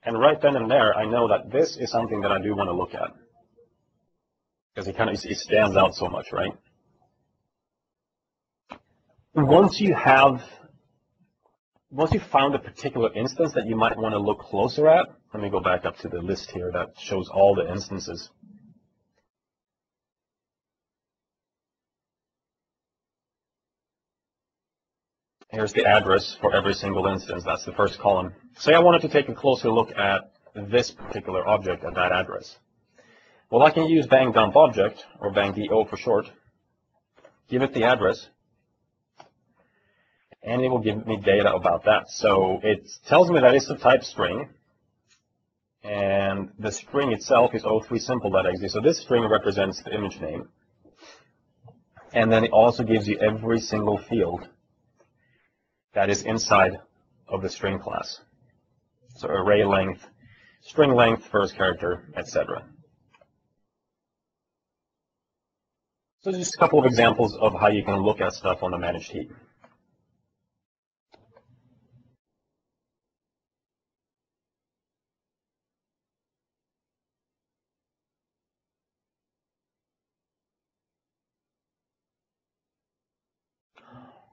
And right then and there, I know that this is something that I do want to look at, because it stands out so much, right? Once you found a particular instance that you might want to look closer at, let me go back up to the list here that shows all the instances. Here's the address for every single instance. That's the first column. Say I wanted to take a closer look at this particular object at that address. Well, I can use bang dump object, or bang do for short, give it the address, and it will give me data about that. So it tells me that it's a type string, and the string itself is o3simple.exe. So this string represents the image name. And then it also gives you every single field that is inside of the string class. So array length, string length, first character, etc. So just a couple of examples of how you can look at stuff on the managed heap.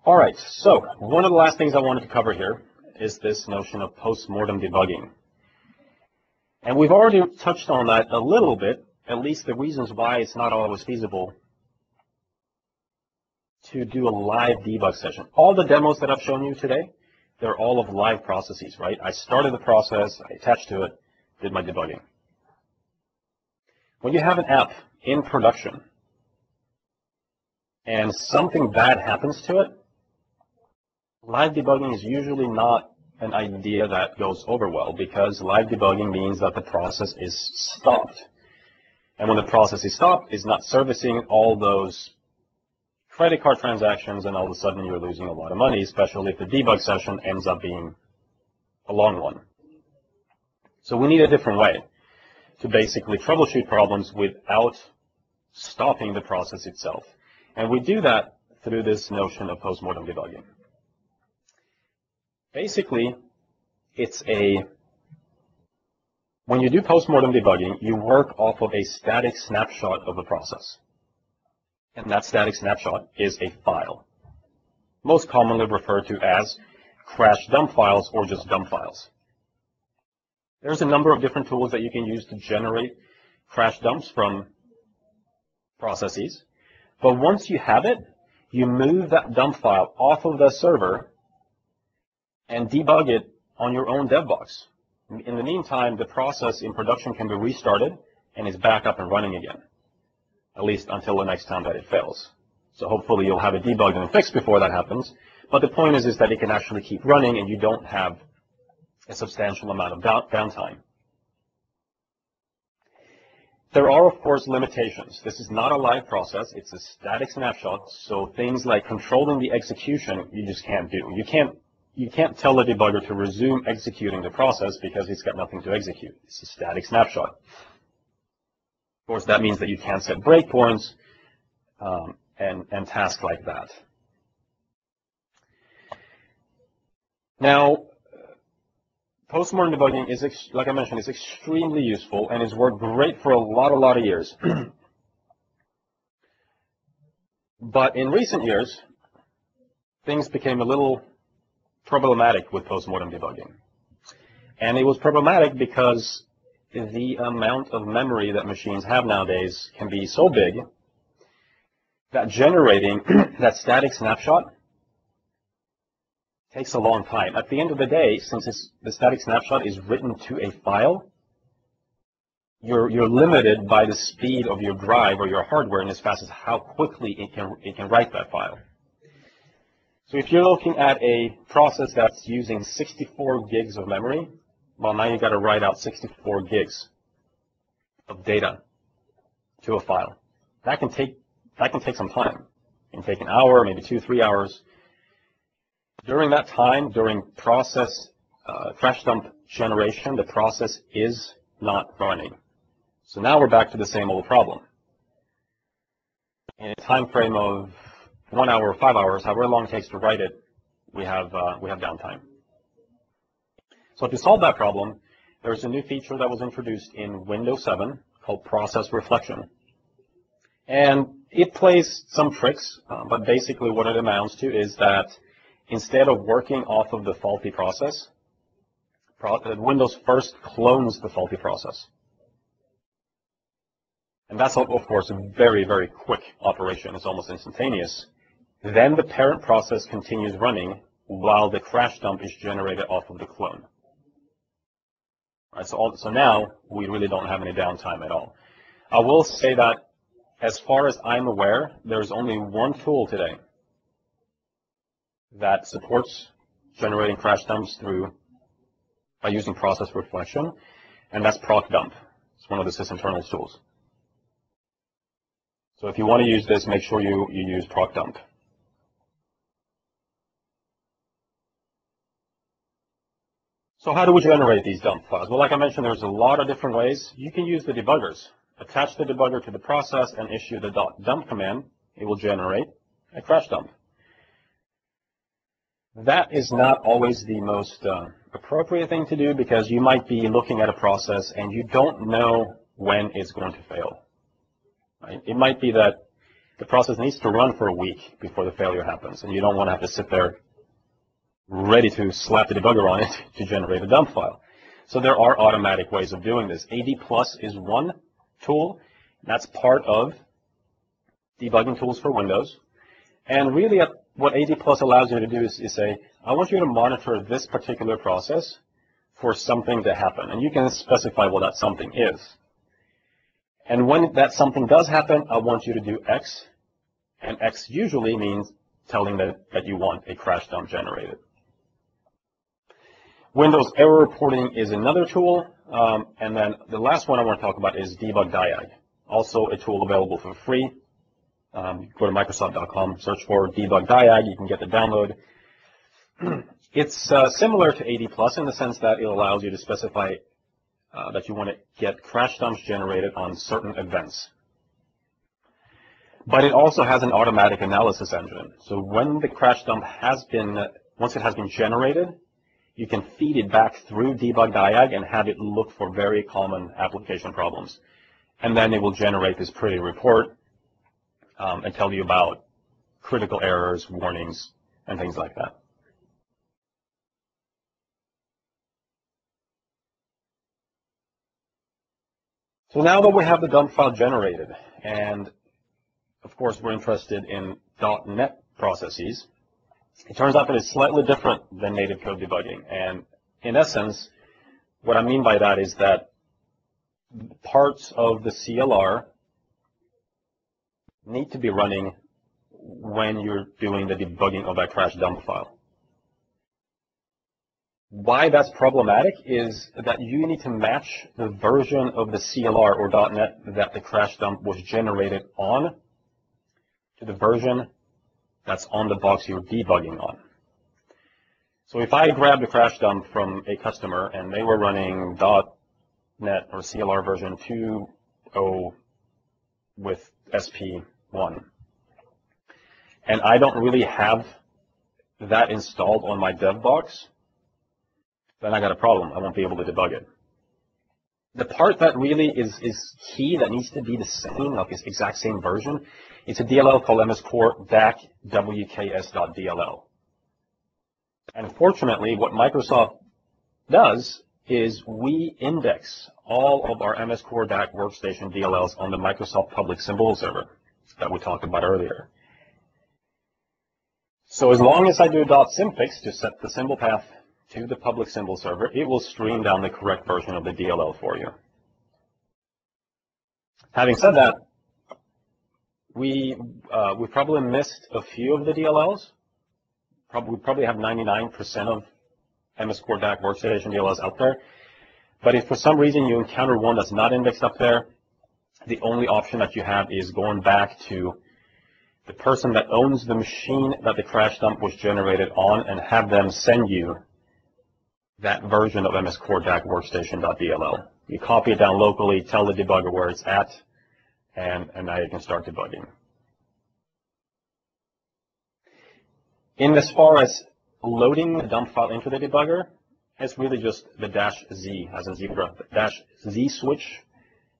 All right, so one of the last things I wanted to cover here is this notion of postmortem debugging. And we've already touched on that a little bit, at least the reasons why it's not always feasible to do a live debug session. All the demos that I've shown you today, they're all of live processes, right? I started the process, I attached to it, did my debugging. When you have an app in production and something bad happens to it, live debugging is usually not an idea that goes over well, because live debugging means that the process is stopped. And when the process is stopped, it's not servicing all those credit card transactions, and all of a sudden you're losing a lot of money, especially if the debug session ends up being a long one. So we need a different way to basically troubleshoot problems without stopping the process itself. And we do that through this notion of postmortem debugging. Basically, it's a When you do postmortem debugging, you work off of a static snapshot of the process. And that static snapshot is a file, most commonly referred to as crash dump files or just dump files. There's a number of different tools that you can use to generate crash dumps from processes. But once you have it, you move that dump file off of the server and debug it on your own dev box. In the meantime, the process in production can be restarted and is back up and running again, at least until the next time that it fails. So hopefully you'll have it debugged and fixed before that happens. But the point is that it can actually keep running and you don't have a substantial amount of downtime. There are, of course, limitations. This is not a live process. It's a static snapshot. So things like controlling the execution, you just can't do. You can't tell the debugger to resume executing the process because it's got nothing to execute. It's a static snapshot. Of course, that means that you can't set breakpoints and tasks like that. Now, postmortem debugging is, like I mentioned, is extremely useful and has worked great for a lot of years. But in recent years, things became a little problematic with postmortem debugging. And it was problematic because the amount of memory that machines have nowadays can be so big that generating that static snapshot takes a long time. At the end of the day, since the static snapshot is written to a file, you're limited by the speed of your drive or your hardware and as fast as how quickly it can write that file. So if you're looking at a process that's using 64 gigs of memory, well, now you've got to write out 64 gigs of data to a file. That can take some time. It can take an hour, maybe 2-3 hours. During that time, during process crash dump generation, the process is not running. So now we're back to the same old problem. In a time frame of 1 hour or 5 hours, however long it takes to write it, we have downtime. So to solve that problem, there's a new feature that was introduced in Windows 7 called process reflection. And it plays some tricks, but basically what it amounts to is that instead of working off of the faulty process, Windows first clones the faulty process. And that's, of course, a very, very quick operation. It's almost instantaneous. Then the parent process continues running while the crash dump is generated off of the clone. All right, so now we really don't have any downtime at all. I will say that as far as I'm aware, there's only one tool today that supports generating crash dumps by using process reflection, and that's procdump. It's one of the sysinternals tools. So if you want to use this, make sure you use procdump. So how do we generate these dump files? Well, like I mentioned, there's a lot of different ways. You can use the debuggers. Attach the debugger to the process and issue the .dump command. It will generate a crash dump. That is not always the most appropriate thing to do because you might be looking at a process and you don't know when it's going to fail. Right? It might be that the process needs to run for a week before the failure happens, and you don't want to have to sit there ready to slap the debugger on it to generate a dump file. So there are automatic ways of doing this. AD Plus is one tool. That's part of Debugging Tools for Windows. And really what AD Plus allows you to do is say, I want you to monitor this particular process for something to happen. And you can specify what that something is. And when that something does happen, I want you to do X. And X usually means telling that you want a crash dump generated. Windows error reporting is another tool. And then the last one I want to talk about is Debugger, also a tool available for free. Go to Microsoft.com, search for Debugger, you can get the download. It's similar to AD Plus in the sense that it allows you to specify that you want to get crash dumps generated on certain events. But it also has an automatic analysis engine. So when the crash dump has been, once it has been generated, you can feed it back through debug.diag and have it look for very common application problems. And then it will generate this pretty report and tell you about critical errors, warnings, and things like that. So now that we have the dump file generated, and of course we're interested in .NET processes, it turns out that it's slightly different than native code debugging. And in essence, what I mean by that is that parts of the CLR need to be running when you're doing the debugging of that crash dump file. Why that's problematic is that you need to match the version of the CLR or .NET that the crash dump was generated on to the version that's on the box you're debugging on. So if I grab the crash dump from a customer and they were running .NET or CLR version 2.0 with SP1, and I don't really have that installed on my dev box, then I got a problem. I won't be able to debug it. The part that really is key, that needs to be the same, like this exact same version, it's a DLL called mscore-wks.dll. And unfortunately, what Microsoft does is we index all of our mscore DAC workstation DLLs on the Microsoft public symbol server that we talked about earlier. So as long as I do .symfix to set the symbol path to the public symbol server, it will stream down the correct version of the DLL for you. Having said that, we probably missed a few of the DLLs. We probably have 99% of mscore DAC workstation DLLs out there. But if for some reason you encounter one that's not indexed up there, the only option that you have is going back to the person that owns the machine that the crash dump was generated on and have them send you that version of mscore DAC workstation.dll. You copy it down locally, tell the debugger where it's at, and now you can start debugging. In as far as loading the dump file into the debugger, it's really just the -Z, as in zebra, -Z switch,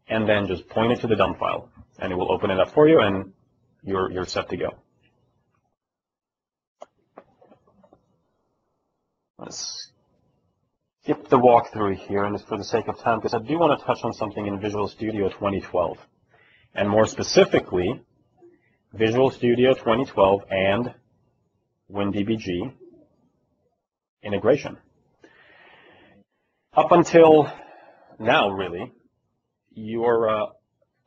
and then just point it to the dump file, and it will open it up for you, and you're set to go. Let's skip the walkthrough here, and it's for the sake of time, because I do want to touch on something in Visual Studio 2012, and more specifically, Visual Studio 2012 and Windbg integration. Up until now, really, your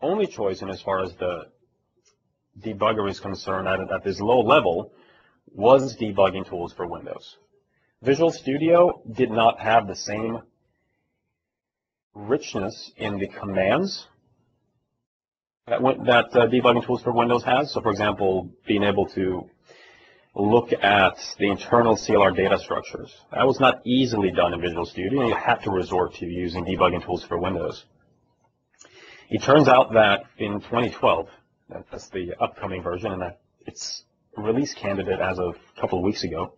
only choice in as far as the debugger is concerned at this low level was debugging tools for Windows. Visual Studio did not have the same richness in the commands that debugging tools for Windows has. So, for example, being able to look at the internal CLR data structures. That was not easily done in Visual Studio, and you had to resort to using debugging tools for Windows. It turns out that in 2012, that's the upcoming version, and that it's release candidate as of a couple of weeks ago,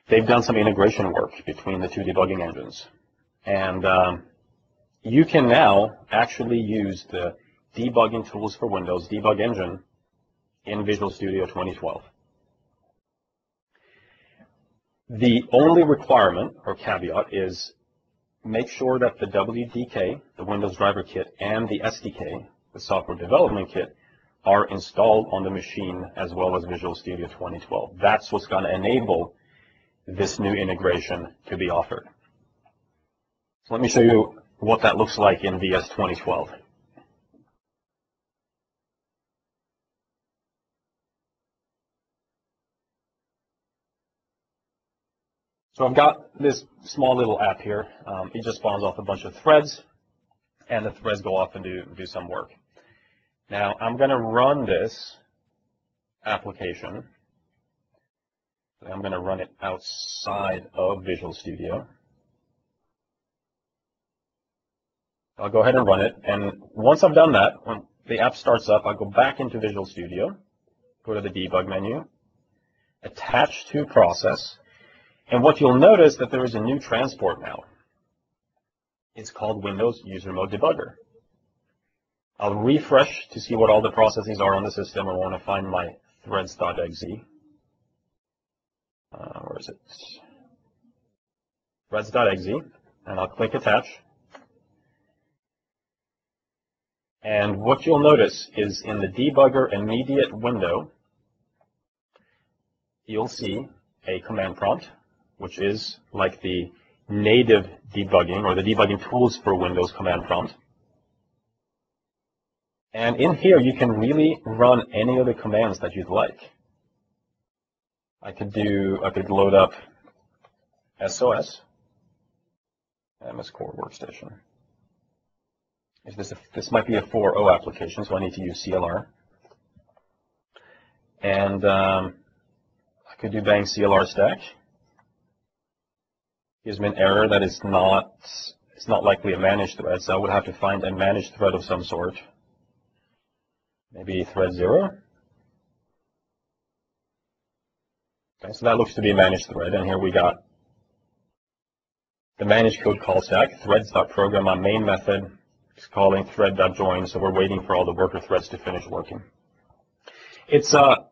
they've done some integration work between the two debugging engines. And you can now actually use the debugging tools for Windows debug engine in Visual Studio 2012. The only requirement or caveat is make sure that the WDK, the Windows Driver Kit, and the SDK, the Software Development Kit, are installed on the machine as well as Visual Studio 2012. That's what's going to enable this new integration to be offered. So let me show you what that looks like in VS 2012. So I've got this small little app here. It just spawns off a bunch of threads, and the threads go off and do some work. Now I'm going to run this application. I'm going to run it outside of Visual Studio. I'll go ahead and run it, and once I've done that, when the app starts up, I'll go back into Visual Studio, go to the debug menu, attach to process, And what you'll notice that there is a new transport now. It's called Windows User Mode Debugger. I'll refresh to see what all the processes are on the system. I want to find my threads.exe. Where is it? Threads.exe, and I'll click Attach. And what you'll notice is in the Debugger immediate window, you'll see a command prompt, which is like the native debugging or the debugging tools for Windows command prompt. And in here, you can really run any of the commands that you'd like. I could load up SOS, MS Core Workstation. This might be a 4.0 application, so I need to use CLR. And I could do bang CLR stack. Gives me an error that it's not likely a managed thread, so I would have to find a managed thread of some sort. Maybe thread 0. Okay, so that looks to be a managed thread, and here we got the managed code call stack, threads.program on main method, is calling thread.join, so we're waiting for all the worker threads to finish working. It's a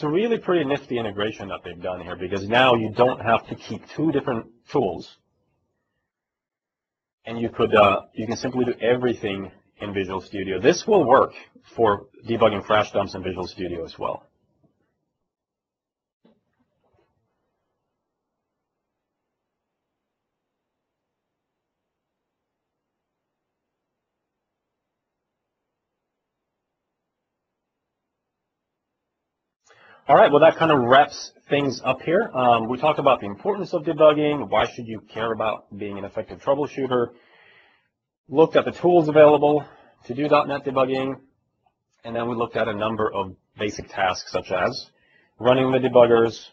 really pretty nifty integration that they've done here, because now you don't have to keep two different tools, and you can simply do everything in Visual Studio. This will work for debugging crash dumps in Visual Studio as well. All right, well, that kind of wraps things up here. We talked about the importance of debugging, why should you care about being an effective troubleshooter, looked at the tools available to do .NET debugging, and then we looked at a number of basic tasks such as running the debuggers,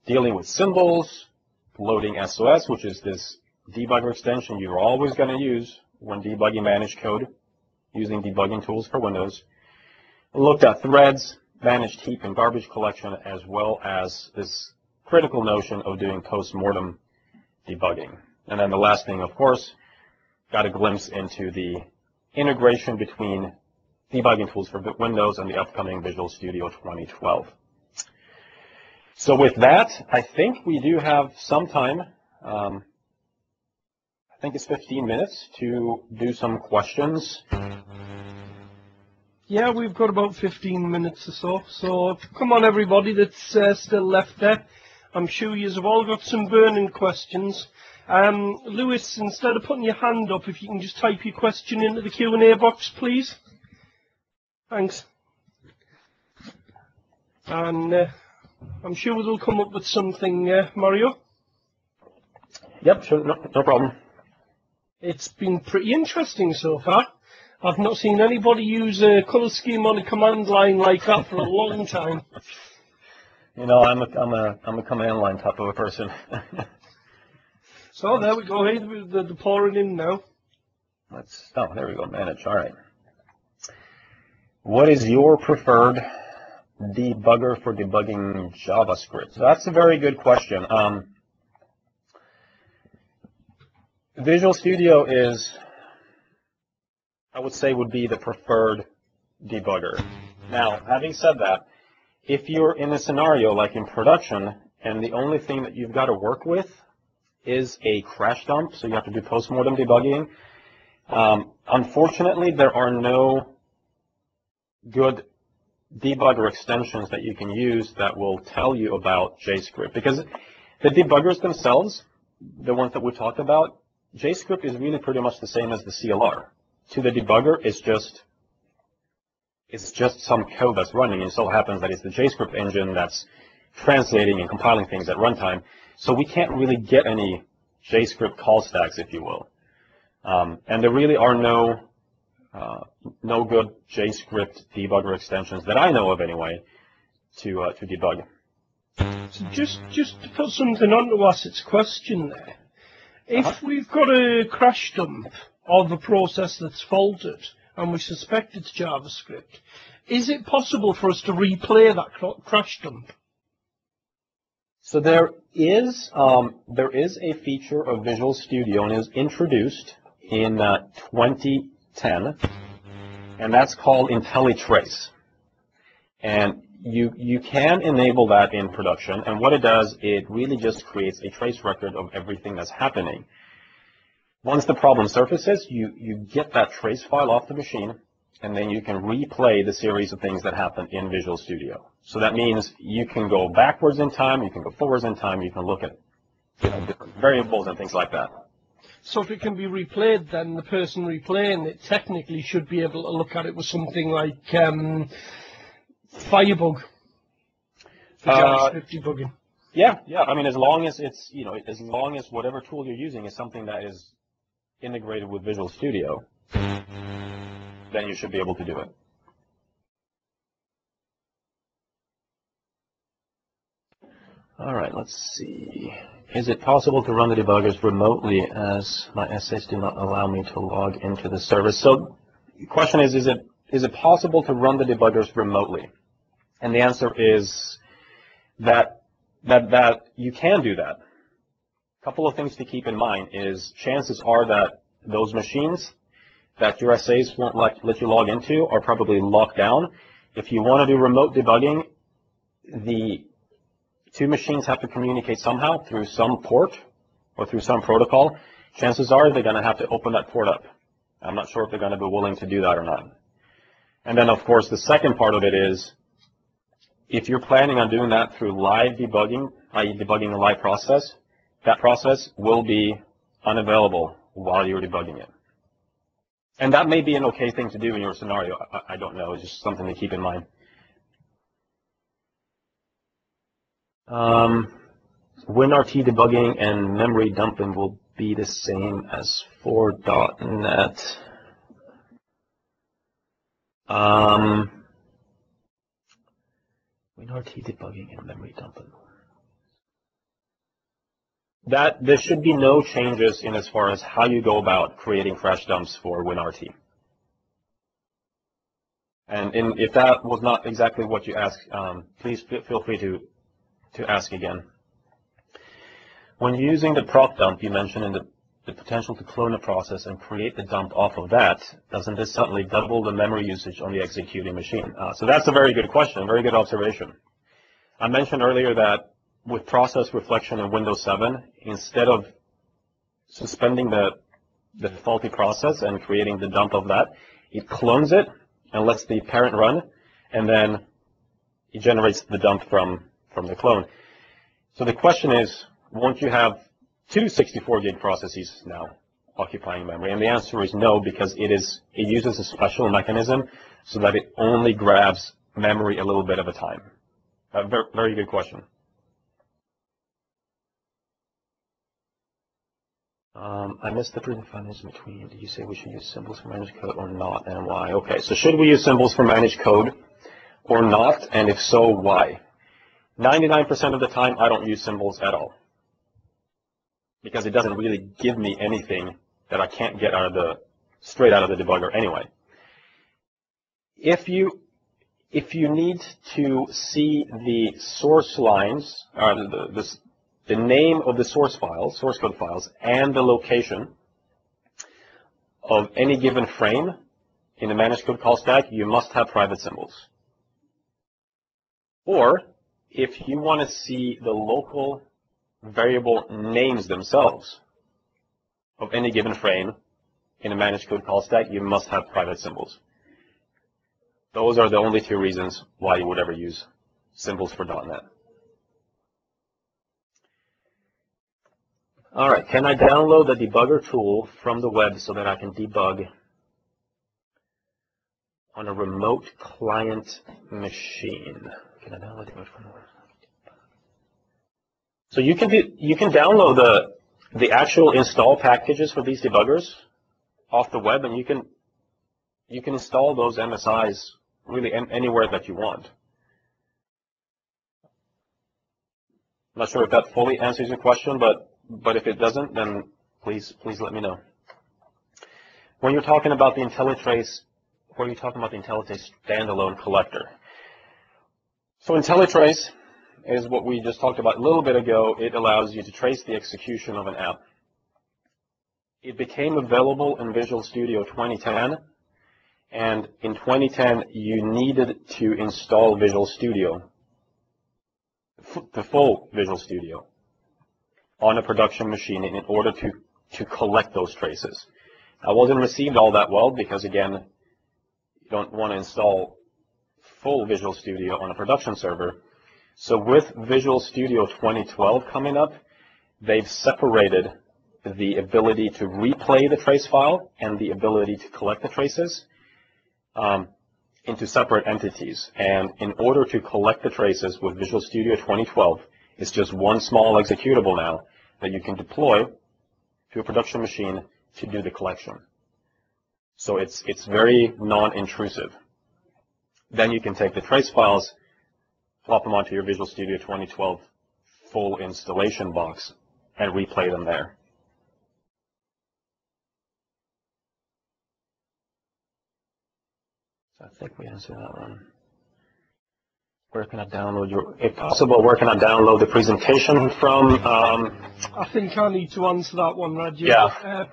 dealing with symbols, loading SOS, which is this debugger extension you're always going to use when debugging managed code using debugging tools for Windows. We looked at threads, managed heap and garbage collection, as well as this critical notion of doing postmortem debugging. And then the last thing, of course, got a glimpse into the integration between debugging tools for Windows and the upcoming Visual Studio 2012. So with that, I think we do have some time. I think it's 15 minutes to do some questions. Yeah, we've got about 15 minutes or so. So come on, everybody that's still left there. I'm sure you've all got some burning questions. Lewis, instead of putting your hand up, if you can just type your question into the Q&A box, please. Thanks. And I'm sure they'll come up with something, Mario. Yep, sure, no problem. It's been pretty interesting so far. I've not seen anybody use a colour scheme on a command line like that for a long time. I'm a command line type of a person. So there we go. Hey, they're pouring in now. There we go. Manage. All right. What is your preferred debugger for debugging JavaScript? That's a very good question. Visual Studio is, I would say, would be the preferred debugger. Now, having said that, if you're in a scenario like in production and the only thing that you've got to work with is a crash dump, so you have to do postmortem debugging, unfortunately, there are no good debugger extensions that you can use that will tell you about JScript. Because the debuggers themselves, the ones that we talked about, JScript is really pretty much the same as the CLR. To the debugger, it's just some code that's running. It so happens that it's the JScript engine that's translating and compiling things at runtime. So we can't really get any JScript call stacks, if you will. And there really are no good JScript debugger extensions that I know of anyway to debug. So just to put something onto Asset's question there, if we've got a crash dump of a process that's faulted and we suspect it's JavaScript, is it possible for us to replay that crash dump? So there is a feature of Visual Studio, and it was introduced in 2010, and that's called IntelliTrace. And you can enable that in production, and what it does, it really just creates a trace record of everything that's happening. Once the problem surfaces, you get that trace file off the machine, and then you can replay the series of things that happen in Visual Studio. So that means you can go backwards in time, you can go forwards in time, you can look at different variables and things like that. So if it can be replayed, then the person replaying it technically should be able to look at it with something like Firebug for JavaScript debugging. Yeah. I mean, as long as it's as long as whatever tool you're using is something that is integrated with Visual Studio, then you should be able to do it. All right, let's see. Is it possible to run the debuggers remotely, as my essays do not allow me to log into the service? So the question is it possible to run the debuggers remotely? And the answer is that you can do that. A couple of things to keep in mind is chances are that those machines that your essays won't let you log into are probably locked down. If you want to do remote debugging, the two machines have to communicate somehow through some port or through some protocol. Chances are they're going to have to open that port up. I'm not sure if they're going to be willing to do that or not. And then, of course, the second part of it is, if you're planning on doing that through live debugging, i.e. debugging the live process, that process will be unavailable while you're debugging it. And that may be an okay thing to do in your scenario. I don't know. It's just something to keep in mind. WinRT debugging and memory dumping will be the same as for .NET. WinRT debugging and memory dumping. There should be no changes in as far as how you go about creating crash dumps for WinRT. And if that was not exactly what you asked, please feel free to ask again. When using the proc dump, you mentioned in the potential to clone a process and create the dump off of that. Doesn't this suddenly double the memory usage on the executing machine? So that's a very good question, very good observation. I mentioned earlier that with process reflection in Windows 7, instead of suspending the faulty process and creating the dump of that, it clones it and lets the parent run, and then it generates the dump from the clone. So the question is, won't you have two 64 gig processes now occupying memory? And the answer is no, because it uses a special mechanism so that it only grabs memory a little bit at a time. Very, very good question. I missed the definition between. Did you say we should use symbols for managed code or not, and why? Okay, so should we use symbols for managed code or not, and if so, why? 99% of the time, I don't use symbols at all, because it doesn't really give me anything that I can't get straight out of the debugger anyway. If you need to see the source lines, the name of the source files, source code files, and the location of any given frame in the managed code call stack, you must have private symbols. Or if you want to see the local variable names themselves of any given frame in a managed code call stack, you must have private symbols. Those are the only two reasons why you would ever use symbols for .NET. All right, can I download the debugger tool from the web so that I can debug on a remote client machine? Can I download it from the web? So you can download the actual install packages for these debuggers off the web, and you can install those MSIs really anywhere that you want. I'm not sure if that fully answers your question, but if it doesn't, then please let me know. When you're talking about the IntelliTrace, standalone collector. So IntelliTrace, is what we just talked about a little bit ago. It allows you to trace the execution of an app. It became available in Visual Studio 2010, and in 2010 you needed to install Visual Studio, the full Visual Studio, on a production machine in order to collect those traces. It wasn't received all that well because, again, you don't want to install full Visual Studio on a production server. So with Visual Studio 2012 coming up, they've separated the ability to replay the trace file and the ability to collect the traces into separate entities. And in order to collect the traces with Visual Studio 2012, it's just one small executable now that you can deploy to a production machine to do the collection. So it's very non-intrusive. Then you can take the trace files, plop them onto your Visual Studio 2012 full installation box, and replay them there. I think we answered that one. Where can I download if possible, where can I download the presentation from? I think I need to answer that one, Rajiv. Yeah.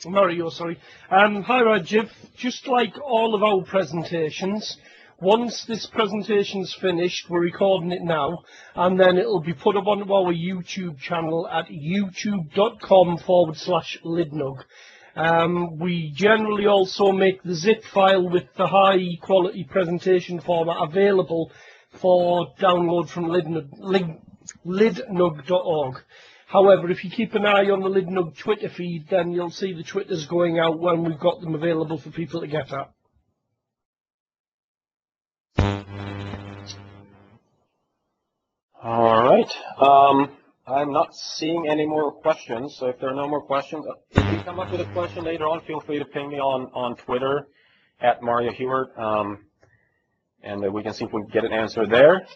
Mario, sorry. Hi, Rajiv. Just like all of our presentations, once this presentation's finished, we're recording it now, and then it'll be put up onto our YouTube channel at youtube.com/LIDNUG. We generally also make the zip file with the high quality presentation format available for download from LIDNUG.org. However, if you keep an eye on the LIDNUG Twitter feed, then you'll see the Twitters going out when we've got them available for people to get at. All right. I'm not seeing any more questions, so if there are no more questions, if you come up with a question later on, feel free to ping me on Twitter at Mario Hewardt, and we can see if we can get an answer there.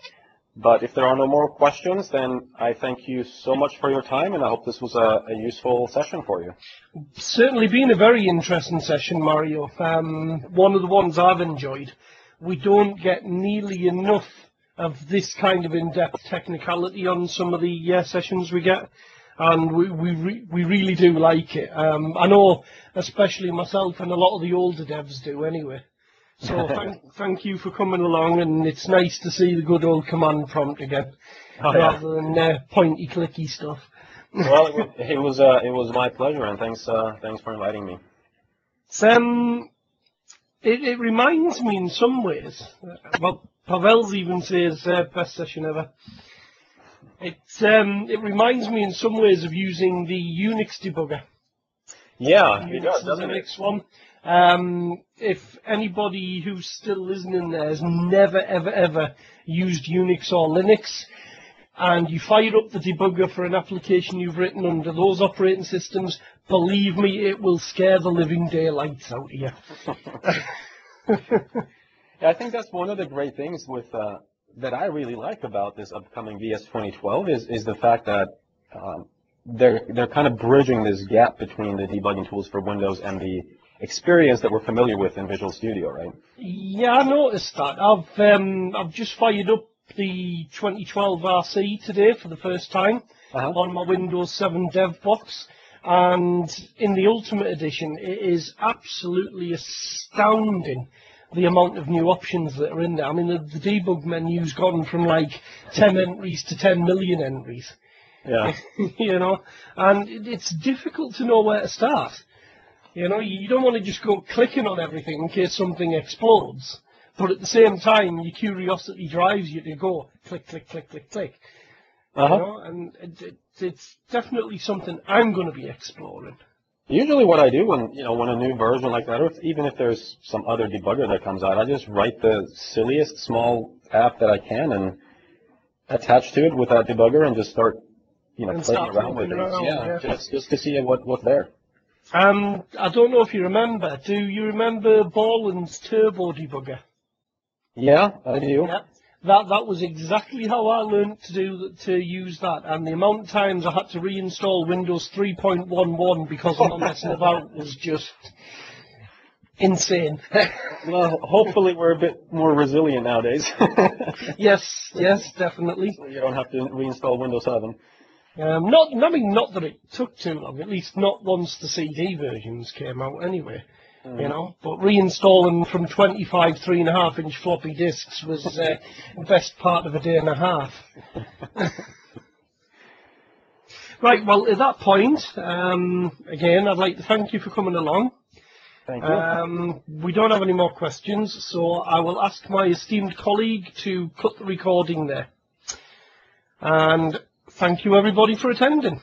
But if there are no more questions, then I thank you so much for your time, and I hope this was a useful session for you. Certainly been a very interesting session, Mario. One of the ones I've enjoyed. We don't get nearly enough of this kind of in-depth technicality on some of the sessions we get, and we really do like it. I know especially myself and a lot of the older devs do anyway. So thank you for coming along, and it's nice to see the good old command prompt again, rather than pointy clicky stuff. Well, it was my pleasure, and thanks for inviting me. It reminds me in some ways. Well, Pavel's even says best session ever. It reminds me in some ways of using the Unix debugger. Yeah, it does, doesn't it? Unix one. If anybody who's still listening there has never ever used Unix or Linux, and you fire up the debugger for an application you've written under those operating systems, believe me, it will scare the living daylights out of you. Yeah, I think that's one of the great things with that I really like about this upcoming VS 2012 is the fact that they're kind of bridging this gap between the debugging tools for Windows and the experience that we're familiar with in Visual Studio, right? Yeah, I noticed that. I've just fired up the 2012 RC today for the first time on my Windows 7 dev box, and in the Ultimate Edition it is absolutely astounding the amount of new options that are in there. I mean, the debug menu's gone from like 10 entries to 10 million entries. Yeah. You know, and it's difficult to know where to start. You know, you don't want to just go clicking on everything in case something explodes. But at the same time, your curiosity drives you to go click, click, click, click, click. You know, and it's definitely something I'm going to be exploring. Usually what I do when a new version like that, or even if there's some other debugger that comes out, I just write the silliest small app that I can and attach to it with that debugger and just start, playing around with it. Just to see what's there. I don't know if you remember. Do you remember Borland's Turbo Debugger? Yeah, I do. Yeah. That was exactly how I learned to use that, and the amount of times I had to reinstall Windows 3.11 because I'm not messing about was just insane. Well, hopefully we're a bit more resilient nowadays. Yes, definitely. You don't have to reinstall Windows 7. Not that it took too long, at least not once the CD versions came out anyway. You know, but reinstalling from 25 3.5-inch floppy disks was the best part of a day and a half. Right, well, at that point, again, I'd like to thank you for coming along. Thank you. We don't have any more questions, so I will ask my esteemed colleague to cut the recording there. And thank you, everybody, for attending.